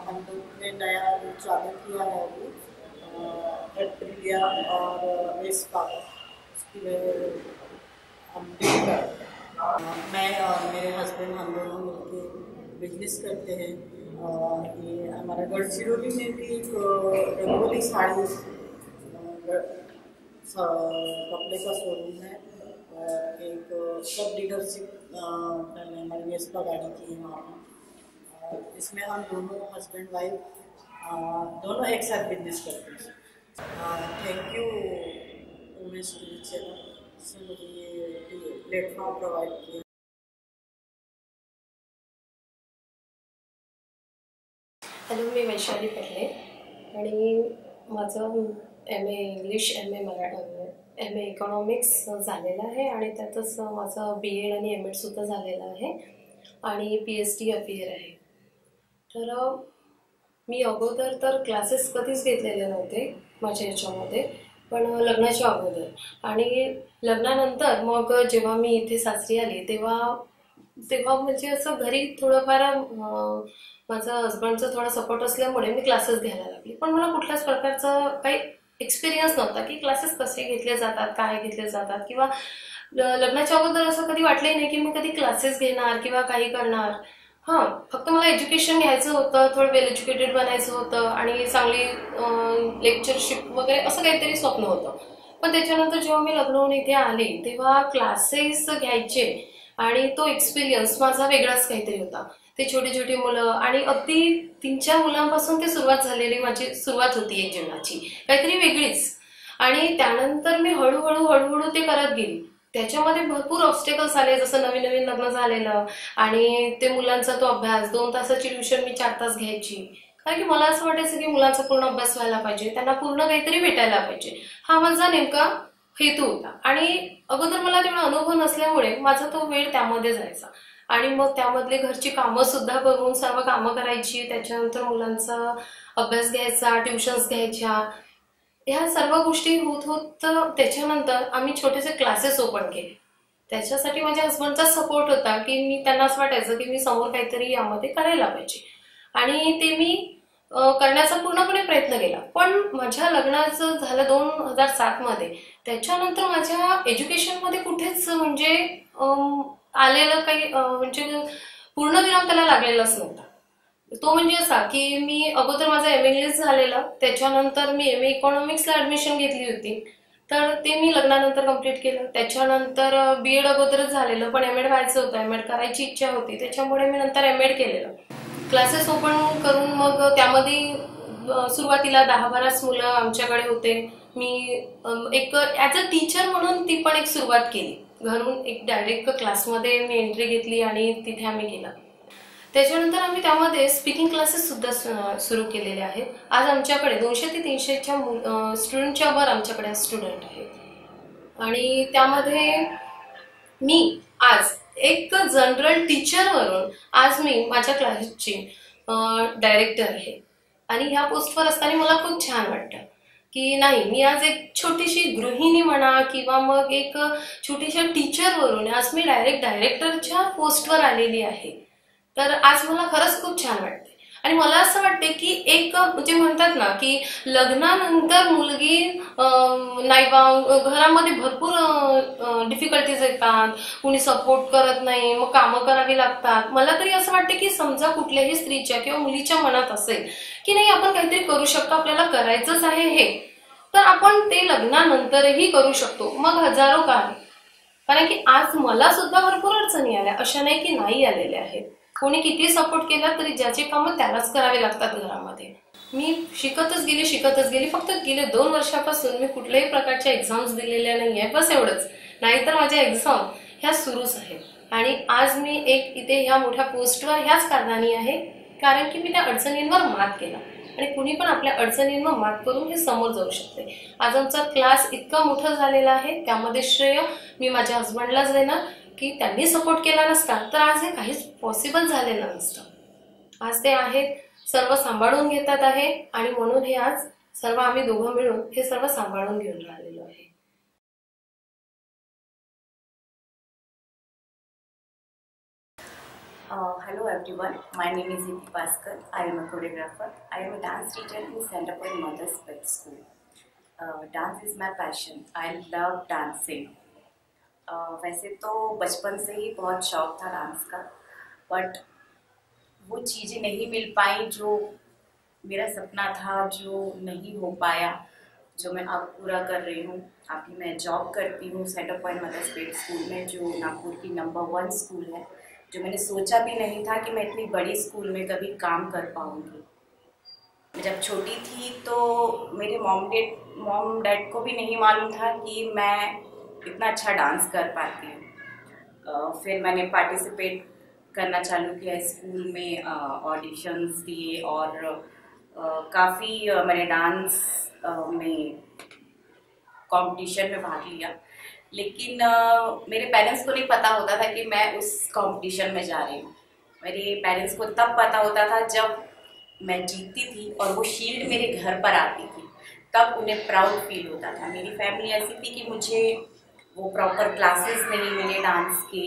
हम लोग ने नया चालू किया है अभी एप्रिलिया और वेस्ट पावर, उसकी हम मैं और मेरे हस्बैंड हम दोनों मिलकर बिजनेस करते हैं। ये हमारा गढ़चिरौली में भी एक रंगोली साड़ी कपड़े का शोरूम है और एक सब डीलरशिप पहले हमारी वेस्पा गाड़ी की है वहाँ पर। इसमें हम दोनों हस्बैंड वाइफ दोनों एक साथ बिजनेस करते हैं। Thank you Umesh TV channel जिसने मुझे ये प्लेटफॉर्म प्रोवाइड किया। हॅलो, मी वैशाली पटले आणि माझं MA इंग्लिश, MA इकॉनॉमिक्स झालेलं आहे आणि त्यातच माझं BEd आणि MEd सुद्धा झालेलं आहे आणि PhD अफेअर आहे। तर मी अगोदर तर क्लासेस कधीच घेतलेले नव्हते माझ्या ह्याच्यामध्ये, पण लग्नाच्या अगोदर आणि लग्नानंतर मग जेव्हा मी इथे सासरी आली तेव्हा म्हणजे असं घरी थोडंफार माझा हस्बंडचा थोडा सपोर्ट असल्यामुळे मी क्लासेस घ्यायला लागली, पण मला कुठल्याच प्रकारचा काही एक्सपिरियन्स नव्हता की क्लासेस कसे घेतले जातात, काय घेतले जातात, किंवा लग्नाच्या अगोदर असं कधी वाटलंही नाही की मी कधी क्लासेस घेणार किंवा काही करणार। हां, फक्त मला एज्युकेशन घ्यायचं होतं, थोडं वेल एज्युकेटेड बनायचं होतं आणि चांगली लेक्चरशिप वगैरे असं काहीतरी स्वप्न होतं। पण त्याच्यानंतर जेव्हा मी लग्न होऊन इथे आले तेव्हा क्लासेस घ्यायचे आणि तो एक्सपिरियन्स माझा वेगळाच काहीतरी होता। ते छोटे छोटे मुलं आणि अगदी 3-4 मुलांपासून ते सुरुवात झालेली माझी सुरुवात होती एक जीवनाची, काहीतरी वेगळीच। आणि त्यानंतर मी हळूहळू ते करत गेली। त्याच्यामध्ये भरपूर ऑब्स्टेकल्स आले, जसं नवीन लग्न झालेलं आणि ते मुलांचा तो अभ्यास 2 तासाची ट्युशन मी 4 तास घ्यायची, कारण की मला असं वाटायचं की मुलांचा पूर्ण अभ्यास व्हायला पाहिजे, त्यांना पूर्ण काहीतरी भेटायला पाहिजे, हा माझा नेमका हेतू होता। आणि अगोदर मला तेवढा अनुभव नसल्यामुळे माझा तो वेळ त्यामध्ये जायचा आणि मग त्यामधले घरची कामं सुद्धा करून सर्व कामं करायची, त्याच्यानंतर मुलांचा अभ्यास घ्यायचा, ट्युशन्स घ्यायच्या, ह्या सर्व गोष्टी होत त्याच्यानंतर आम्ही छोटेसे क्लासेस ओपन केले। त्याच्यासाठी माझ्या हस्बंडचा सपोर्ट होता की मी त्यांना असं वाटायचं की मी समोर काहीतरी यामध्ये करायला पाहिजे आणि ते मी करण्याचा पूर्णपणे प्रयत्न केला। पण माझ्या लग्नाचं झालं 2007 मध्ये, त्याच्यानंतर माझ्या एज्युकेशनमध्ये कुठेच म्हणजे आलेलं काही म्हणजे पूर्णविराम त्याला लागलेलाच नव्हता। तो म्हणजे असा की मी अगोदर माझा MA इंग्लिश झालेला, त्याच्यानंतर मी MA इकॉनॉमिक्सला ॲडमिशन घेतली होती, तर ते मी लग्नानंतर कंप्लीट केलं। त्याच्यानंतर BEd अगोदरच झालेलं, पण MAd व्हायचं होतं, MAd करायची इच्छा होती, त्याच्यामुळे मी नंतर MAd केलेलं। क्लासेस ओपन करून मग त्यामध्ये सुरुवातीला 10-12 मुलं आमच्याकडे होते। मी एक ॲज अ टीचर म्हणून ती पण एक सुरुवात केली, घरून एक डायरेक्ट क्लासमध्ये मी एंट्री घेतली आणि तिथे आम्ही केलं। त्याच्यानंतर आम्ही त्यामध्ये स्पीकिंग क्लासेस सुद्धा सुरू केलेले आहेत। आज आमच्याकडे 200 ते 300च्या स्टुडंटच्या वर आमच्याकडे स्टुडंट आहेत आणि त्यामध्ये मी आज एक जनरल टीचरवरून आज मी माझ्या क्लासची डायरेक्टर आहे आणि ह्या पोस्टवर असताना मला खूप छान वाटतं की नाही, मी आज एक छोटीशी गृहिणी म्हणा किंवा मग एक छोटीशा टीचरवरून आज मी डायरेक्ट डायरेक्टरच्या पोस्टवर आलेली आहे। तर आज मला खरंच खूप छान वाटते आणि मला असं वाटते की एक म्हणजे म्हणतात ना की लग्नानंतर मुलगी नाही घरामध्ये भरपूर डिफिकल्टीज येतात, कुणी सपोर्ट करत नाही, मग कामं करावी लागतात। मला तरी असं वाटते की समजा कुठल्याही स्त्रीच्या किंवा मुलीच्या मनात असेल की नाही आपण काहीतरी करू शकतो, आपल्याला करायचंच आहे हे, तर आपण ते लग्नानंतरही करू शकतो, मग हजारो काय। कारण की आज मला सुद्धा भरपूर अडचणी आल्या, अशा नाही की नाही आलेल्या आहेत। कोणी किती सपोर्ट केला तरी ज्याचे कामं त्यालाच करावे लागतात घरामध्ये। मी शिकतच गेली, फक्त गेले 2 वर्षापासून मी कुठल्याही प्रकारच्या एक्झाम्स दिलेल्या नाही आहे, बस एवढंच, नाहीतर माझ्या एक्झाम ह्या सुरूच आहेत। आणि आज मी एक इथे ह्या मोठ्या पोस्टवर ह्याच कारणाने आहे, कारण की मी त्या अडचणींवर मात केला आणि कुणी पण आपल्या अडचणींवर मात करून हे समोर जाऊ शकते. आज आमचा क्लास इतका मोठा झालेला आहे, त्यामध्ये श्रेय मी माझ्या हस्बंडलाच देणार की त्यांनी सपोर्ट केला नसता तर आज हे काहीच पॉसिबल झालेलं नसतं. आज ते आहेत, सर्व सांभाळून घेतात आहे आणि म्हणून हे आज सर्व आम्ही दोघं मिळून हे सर्व सांभाळून घेऊन राहिलेलो आहे. Hello everyone, my name is Iti Bhaskar. I am a choreographer. I am a dance teacher in Center Point Mothers Pet School. Dance is my passion. I love dancing. वैसे तो बचपन से ही बहुत शौक था डांस का, बट वो चीज़ें नहीं मिल पाई जो मेरा सपना था, जो नहीं हो पाया, जो मैं अब पूरा कर रही हूँ. अभी मैं जॉब करती हूँ सेंटर पॉइंट मदर्स पेट स्कूल में, जो नागपुर की नंबर 1 स्कूल है, जो मैंने सोचा भी नहीं था कि मैं इतनी बड़ी स्कूल में कभी काम कर पाऊँगी. मैं जब छोटी थी तो मेरे मॉम डैड को भी नहीं मालूम था कि मैं इतना अच्छा डांस कर पाती हूँ. फिर मैंने पार्टिसिपेट करना चालू किया स्कूल में, ऑडिशंस दिए और काफ़ी मैंने डांस में कंपटीशन में भाग लिया. लेकिन मेरे पेरेंट्स को नहीं पता होता था कि मैं उस कंपटीशन में जा रही हूँ. मेरे पेरेंट्स को तब पता होता था जब मैं जीतती थी और वो शील्ड मेरे घर पर आती थी, तब उन्हें प्राउड फील होता था. मेरी फैमिली ऐसी थी कि मुझे वो प्रॉपर क्लासेस नहीं मिले डांस के,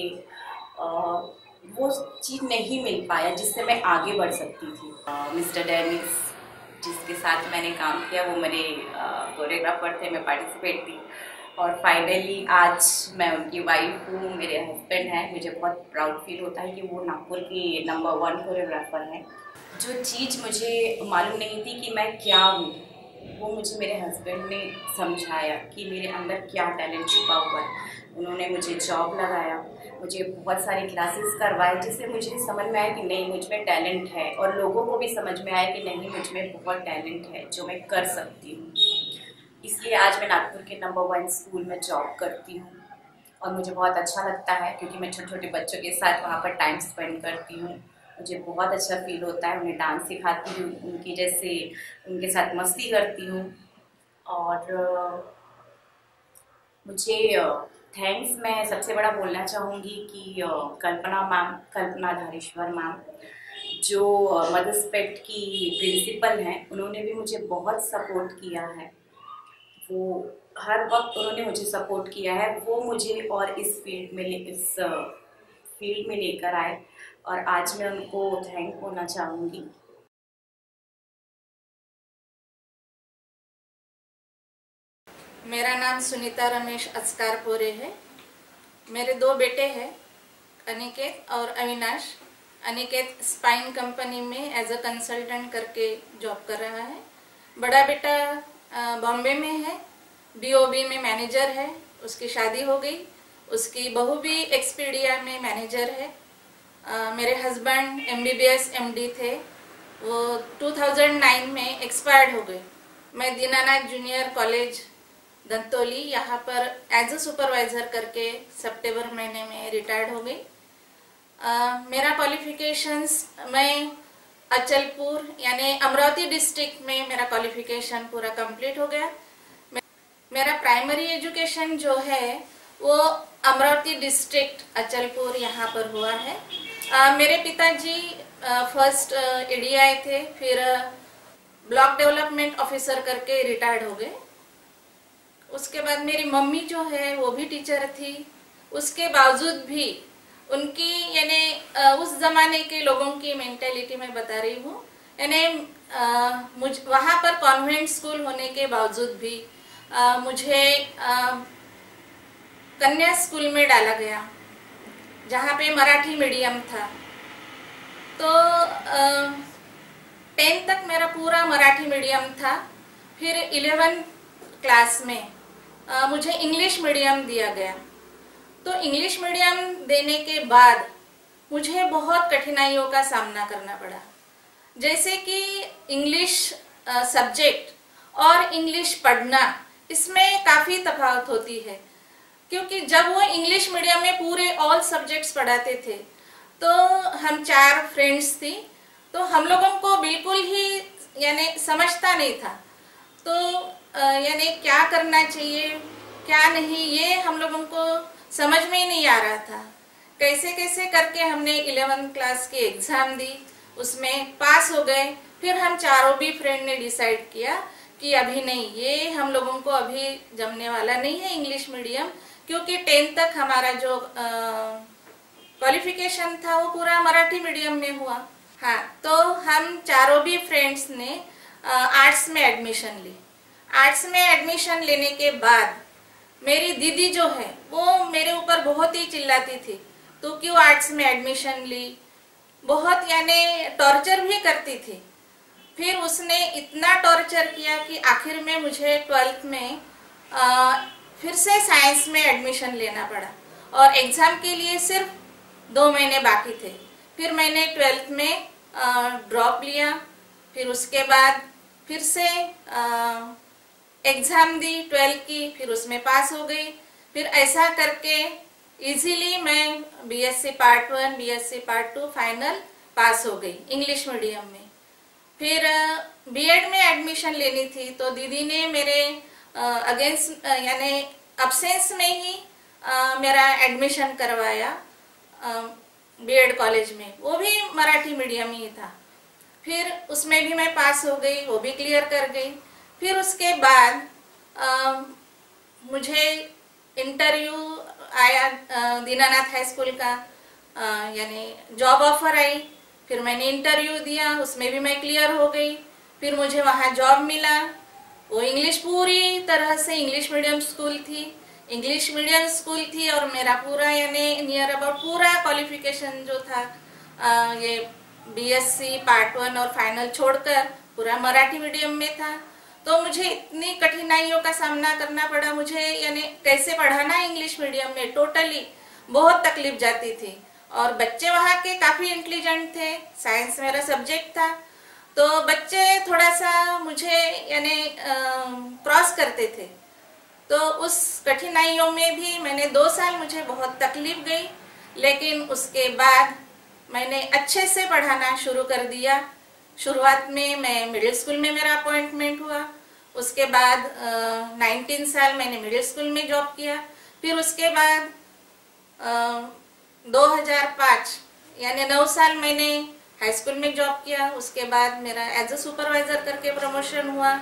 वो चीज़ नहीं मिल पाया जिससे मैं आगे बढ़ सकती थी. मिस्टर डेनिस जिसके साथ मैंने काम किया वो मेरे कोरियोग्राफर थे, मैं पार्टिसिपेट थी और फाइनली आज मैं उनकी वाइफ हूँ, मेरे हस्बैंड हैं. मुझे बहुत प्राउड फील होता है कि वो नागपुर की नंबर 1 कोरियोग्राफर हैं. जो चीज़ मुझे मालूम नहीं थी कि मैं क्या हूँ, वो मुझे मेरे हस्बैंड ने समझाया कि मेरे अंदर क्या टैलेंट छुपा हुआ है. उन्होंने मुझे जॉब लगाया, मुझे बहुत सारी क्लासेस करवाए, जिससे मुझे समझ में आया कि नहीं मुझ में टैलेंट है, और लोगों को भी समझ में आया कि नहीं मुझ में बहुत टैलेंट है जो मैं कर सकती हूँ. इसलिए आज मैं नागपुर के नंबर 1 स्कूल में जॉब करती हूँ और मुझे बहुत अच्छा लगता है क्योंकि मैं छोटे छोटे बच्चों के साथ वहाँ पर टाइम स्पेंड करती हूँ. मुझे बहुत अच्छा फील होता है, उन्हें डांस सिखाती हूँ, उनकी जैसे उनके साथ मस्ती करती हूँ. और मुझे थैंक्स मैं सबसे बड़ा बोलना चाहूँगी कि कल्पना धारेश्वर मैम जो मदर्स पेट की प्रिंसिपल हैं, उन्होंने भी मुझे बहुत सपोर्ट किया है. वो हर वक्त उन्होंने मुझे सपोर्ट किया है. वो मुझे और इस फील्ड में लेकर आए और आज मैं उनको थैंक बोलना चाहूँगी. मेरा नाम सुनीता रमेश अचकारपोरे है. मेरे 2 बेटे हैं, अनिकेत और अविनाश. अनिकेत स्पाइन कंपनी में एज अ कंसल्टेंट करके जॉब कर रहा है. बड़ा बेटा बॉम्बे में है, BOB में मैनेजर है, उसकी शादी हो गई. उसकी बहू भी एक्सपीडिया में मैनेजर है. मेरे हस्बैंड MBBS MD थे, वो 2009 में एक्सपायर्ड हो गए. मैं दीनानाथ जूनियर कॉलेज दंतोली यहाँ पर एज अ सुपरवाइज़र करके सितंबर महीने में रिटायर्ड हो गई. मेरा क्वालिफिकेशंस, मैं अचलपुर यानी अमरावती डिस्ट्रिक्ट में मेरा क्वालिफिकेशन पूरा कंप्लीट हो गया. मेरा प्राइमरी एजुकेशन जो है वो अमरावती डिस्ट्रिक्ट अचलपुर यहाँ पर हुआ है. मेरे पिताजी फर्स्ट EDI थे, फिर ब्लॉक डेवलपमेंट ऑफिसर करके रिटायर्ड हो गए. उसके बाद मेरी मम्मी जो है वो भी टीचर थी. उसके बावजूद भी उनकी यानी उस ज़माने के लोगों की मेंटेलिटी में बता रही हूँ, यानी मुझ वहाँ पर कॉन्वेंट स्कूल होने के बावजूद भी मुझे कन्या स्कूल में डाला गया जहाँ पे मराठी मीडियम था. तो 10th तक मेरा पूरा मराठी मीडियम था. फिर 11th क्लास में मुझे इंग्लिश मीडियम दिया गया. तो इंग्लिश मीडियम देने के बाद मुझे बहुत कठिनाइयों का सामना करना पड़ा. जैसे कि इंग्लिश सब्जेक्ट और इंग्लिश पढ़ना, इसमें काफ़ी तफावत होती है. क्योंकि जब वो इंग्लिश मीडियम में पूरे ऑल सब्जेक्ट्स पढ़ाते थे तो हम 4 फ्रेंड्स थी, तो हम लोगों को बिल्कुल ही यानी समझता नहीं था। तो यानी क्या करना चाहिए क्या नहीं ये हम लोगों को समझ में ही नहीं आ रहा था। कैसे कैसे करके हमने 11th क्लास की एग्ज़ाम दी, उसमें पास हो गए। फिर हम चारों भी फ्रेंड ने डिसाइड किया कि अभी नहीं, ये हम लोगों को अभी जमने वाला नहीं है इंग्लिश मीडियम, क्योंकि 10th तक हमारा जो क्वालिफिकेशन था वो पूरा मराठी मीडियम में हुआ। हाँ, तो हम चारों भी फ्रेंड्स ने आर्ट्स में एडमिशन ली। आर्ट्स में एडमिशन लेने के बाद मेरी दीदी जो है वो मेरे ऊपर बहुत ही चिल्लाती थी, तो क्यों आर्ट्स में एडमिशन ली, बहुत यानी टॉर्चर भी करती थी। फिर उसने इतना टॉर्चर किया कि आखिर में मुझे 12th में फिर से साइंस में एडमिशन लेना पड़ा और एग्ज़ाम के लिए सिर्फ 2 महीने बाकी थे। फिर मैंने 12th में ड्रॉप लिया, फिर उसके बाद फिर से एग्ज़ाम दी 12th की, फिर उसमें पास हो गई। फिर ऐसा करके इजीली मैं BSc part 1 BSc part 2 final pass हो गई इंग्लिश मीडियम में। फिर बीएड में एडमिशन लेनी थी, तो दीदी ने मेरे अगेंस्ट यानी अब्सेंस में ही मेरा एडमिशन करवाया बीएड कॉलेज में, वो भी मराठी मीडियम ही था। फिर उसमें भी मैं पास हो गई, वो भी क्लियर कर गई। फिर उसके बाद मुझे इंटरव्यू आया दीनानाथ हाई स्कूल का, यानी जॉब ऑफर आई। फिर मैंने इंटरव्यू दिया, उसमें भी मैं क्लियर हो गई। फिर मुझे वहाँ जॉब मिला। वो इंग्लिश पूरी तरह से इंग्लिश मीडियम स्कूल थी और मेरा पूरा यानी नियर अबाउट पूरा क्वालिफिकेशन जो था ये बीएससी पार्ट 1 और फाइनल छोड़कर पूरा मराठी मीडियम में था। तो मुझे इतनी कठिनाइयों का सामना करना पड़ा, मुझे यानी कैसे पढ़ाना इंग्लिश मीडियम में टोटली बहुत तकलीफ जाती थी। और बच्चे वहाँ के काफ़ी इंटेलिजेंट थे, साइंस मेरा सब्जेक्ट था, तो बच्चे थोड़ा सा मुझे यानी क्रॉस करते थे। तो उस कठिनाइयों में भी मैंने 2 साल मुझे बहुत तकलीफ गई, लेकिन उसके बाद मैंने अच्छे से पढ़ाना शुरू कर दिया। शुरुआत में मैं मिडिल स्कूल में मेरा अपॉइंटमेंट हुआ, उसके बाद 19 साल मैंने मिडिल स्कूल में जॉब किया। फिर उसके बाद 2005 यानी 9 साल मैंने हाई स्कूल में जॉब किया। उसके बाद मेरा एज अ सुपरवाइजर करके प्रमोशन हुआ।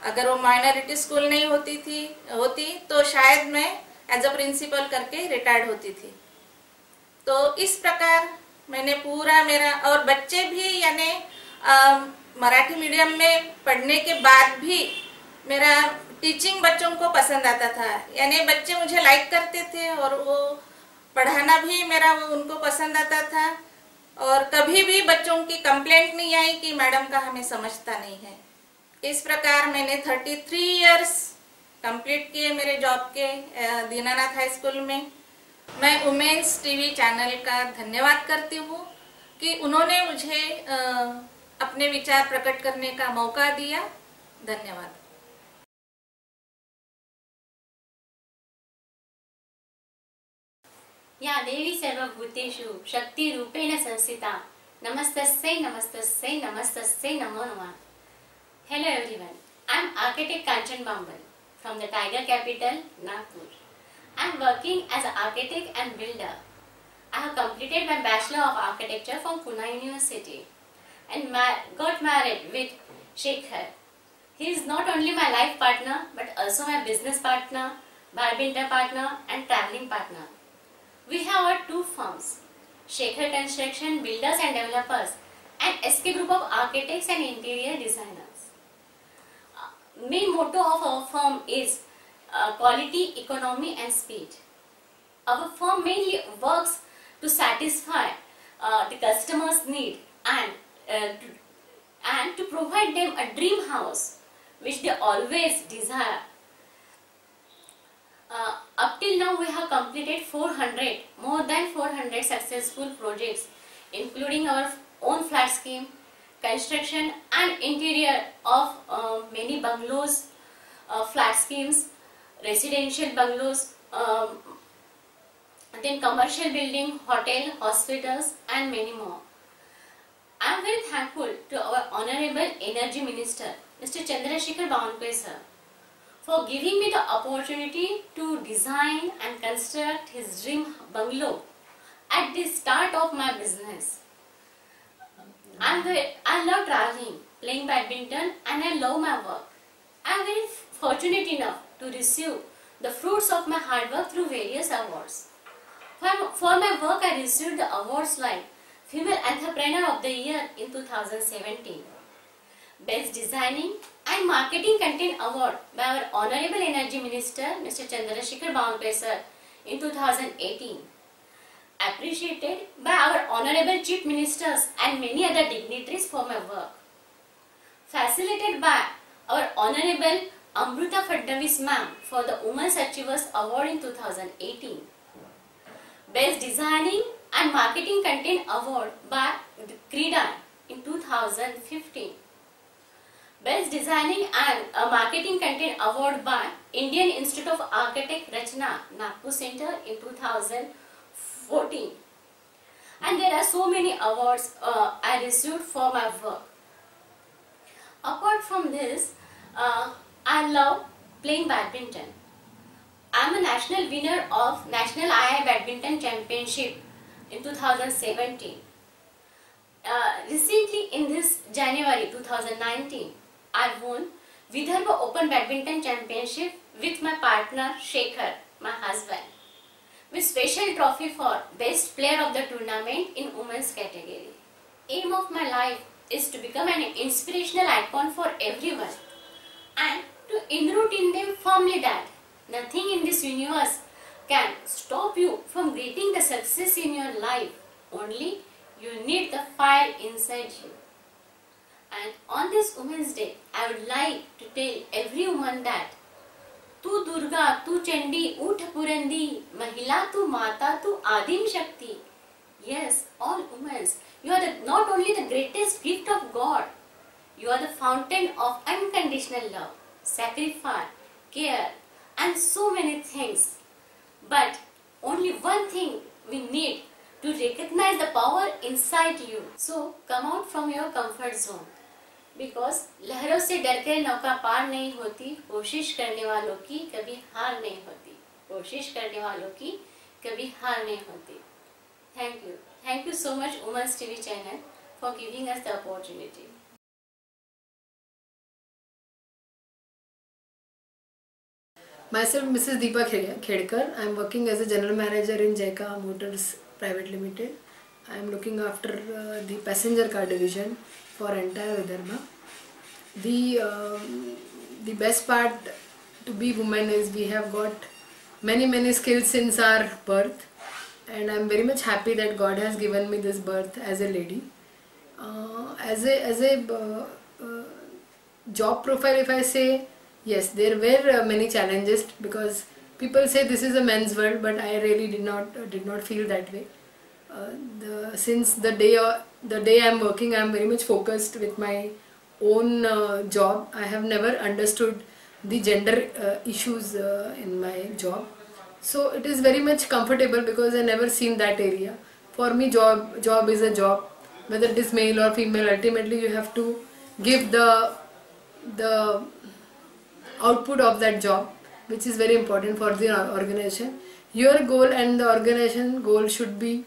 अगर वो माइनॉरिटी स्कूल नहीं होती तो शायद मैं एज अ प्रिंसिपल करके रिटायर्ड होती थी। तो इस प्रकार मैंने पूरा मेरा, और बच्चे भी यानी मराठी मीडियम में पढ़ने के बाद भी मेरा टीचिंग बच्चों को पसंद आता था, यानी बच्चे मुझे लाइक करते थे और वो पढ़ाना भी मेरा वो उनको पसंद आता था। और कभी भी बच्चों की कंप्लेंट नहीं आई कि मैडम का हमें समझता नहीं है। इस प्रकार मैंने 33 इयर्स कंप्लीट किए मेरे जॉब के दीनानाथ हाई स्कूल में। मैं वुमेन्स टीवी चैनल का धन्यवाद करती हूँ कि उन्होंने मुझे अपने विचार प्रकट करने का मौका दिया। धन्यवाद। या देवी सर्वभूतेषु शक्तिरूपेण संस्थिता नमस्तस्यै नमस्तस्यै नमस्तस्यै नमो नमः। Hello everyone, I am architect Kanchan Bambal from the Tiger Capital, Nagpur. I am working as an architect and builder. I have completed my Bachelor of Architecture from Pune University and got married with Shekhar. He is not only my life partner but also my business partner, badminton partner and traveling partner. We have our 2 firms, Shekhar Construction Builders and Developers and SK Group of Architects and Interior Designers. Main motto of our firm is quality, economy and speed. Our firm mainly works to satisfy the customer's need and to provide them a dream house which they always desire. Up till now we have completed more than 400 successful projects, including our own flat scheme, construction and interior of many bungalows, flat schemes, residential bungalows, then commercial building, hotel, hospitals, and many more. I am very thankful to our Honorable Energy Minister, Mr. Chandrasekhar Bawankar sir, for giving me the opportunity to design and construct his dream bungalow at the start of my business. I love traveling, playing badminton, and I love my work. I am very fortunate enough to receive the fruits of my hard work through various awards. For my work, I received the awards like Female Entrepreneur of the Year in 2017, Best Designing and Marketing Content Award by our Honorable Energy Minister, Mr. Chandrasekhar Bawankar sir in 2018, appreciated by our Honorable Chief Ministers and many other dignitaries for my work, facilitated by our Honorable Amruta Fadnavis ma'am for the Women's Achievers Award in 2018, Best Designing and Marketing Content Award by Krida in 2015, Best Designing and Marketing Content Award by Indian Institute of Architects Rachna, Nagpur Center in 2014. And there are so many awards I received for my work. Apart from this, I love playing badminton. I am a national winner of National II Badminton Championship in 2017. Recently in this January 2019, I won Vidarbha Open Badminton Championship with my partner Shekhar, my husband, with special trophy for Best Player of the Tournament in Women's category. Aim of my life is to become an inspirational icon for everyone and to enroot in them firmly that nothing in this universe can stop you from getting the success in your life. Only you need the fire inside you. And on this Women's Day, I would like to tell every woman that Tu Durga, Tu Chandi, Ut Purandi, Mahila Tu Mata, Tu Adim Shakti. Yes, all women, you are not only the greatest gift of God, you are the fountain of unconditional love, sacrifice, care, and so many things. But only one thing we need to recognize the power inside you. So come out from your comfort zone. Because लहरों से डरकर नौका पार नहीं होती, कोशिश करने वालों की कभी हार नहीं होती, कोशिश करने वालों की कभी हार नहीं होती. Thank you so much Women's TV channel for giving us the opportunity. Myself, Mrs. Deepa Khedkar. I am working as a general manager in Jaika Motors Private Limited. I am looking after the passenger car division for entire Vidarbha. The best part to be woman is we have got many skills since our birth, and I am very much happy that God has given me this birth as a lady. As a job profile, if I say, yes, there were many challenges because people say this is a men's world, but I really did not feel that way. Since the day I am working, I am very much focused with my own job. I have never understood the gender issues in my job, so it is very much comfortable because I never seen that area. For me, job is a job, whether it is male or female. Ultimately, you have to give the output of that job, which is very important for the organization. Your goal and the organization goal should be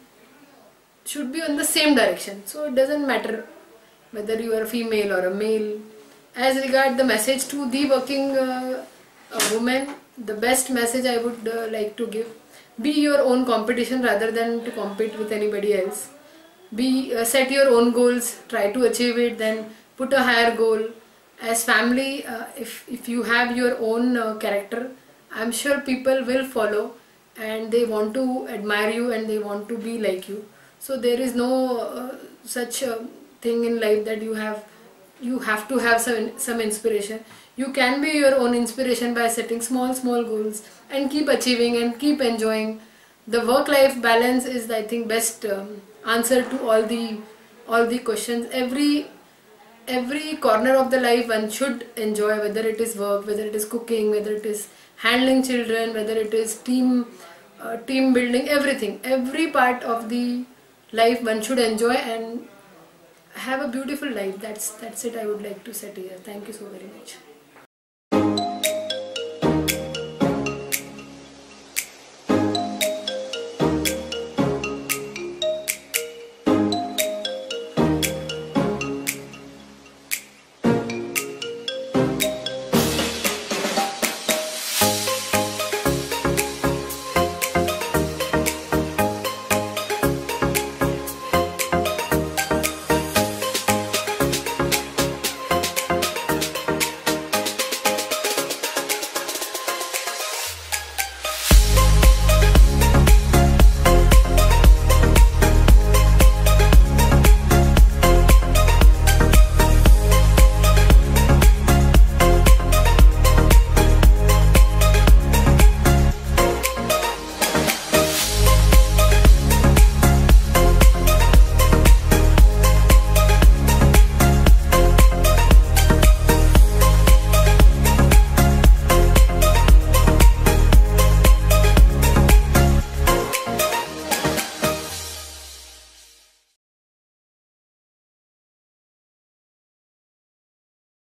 on the same direction. So it doesn't matter whether you are a female or a male. As regard the message to the working woman, the best message I would like to give: be your own competition rather than to compete with anybody else. Set your own goals, try to achieve it, then put a higher goal. As family, if you have your own character, I am sure people will follow and they want to admire you and they want to be like you. So there is no such thing in life that you have to have some inspiration. You can be your own inspiration by setting small goals and keep achieving and keep enjoying. The work-life balance is, I think, best answer to all the questions. Every corner of the life one should enjoy, whether it is work, whether it is cooking, whether it is handling children, whether it is team building, everything, every part of the life one should enjoy and have a beautiful life. That's it I would like to say here. Thank you so very much.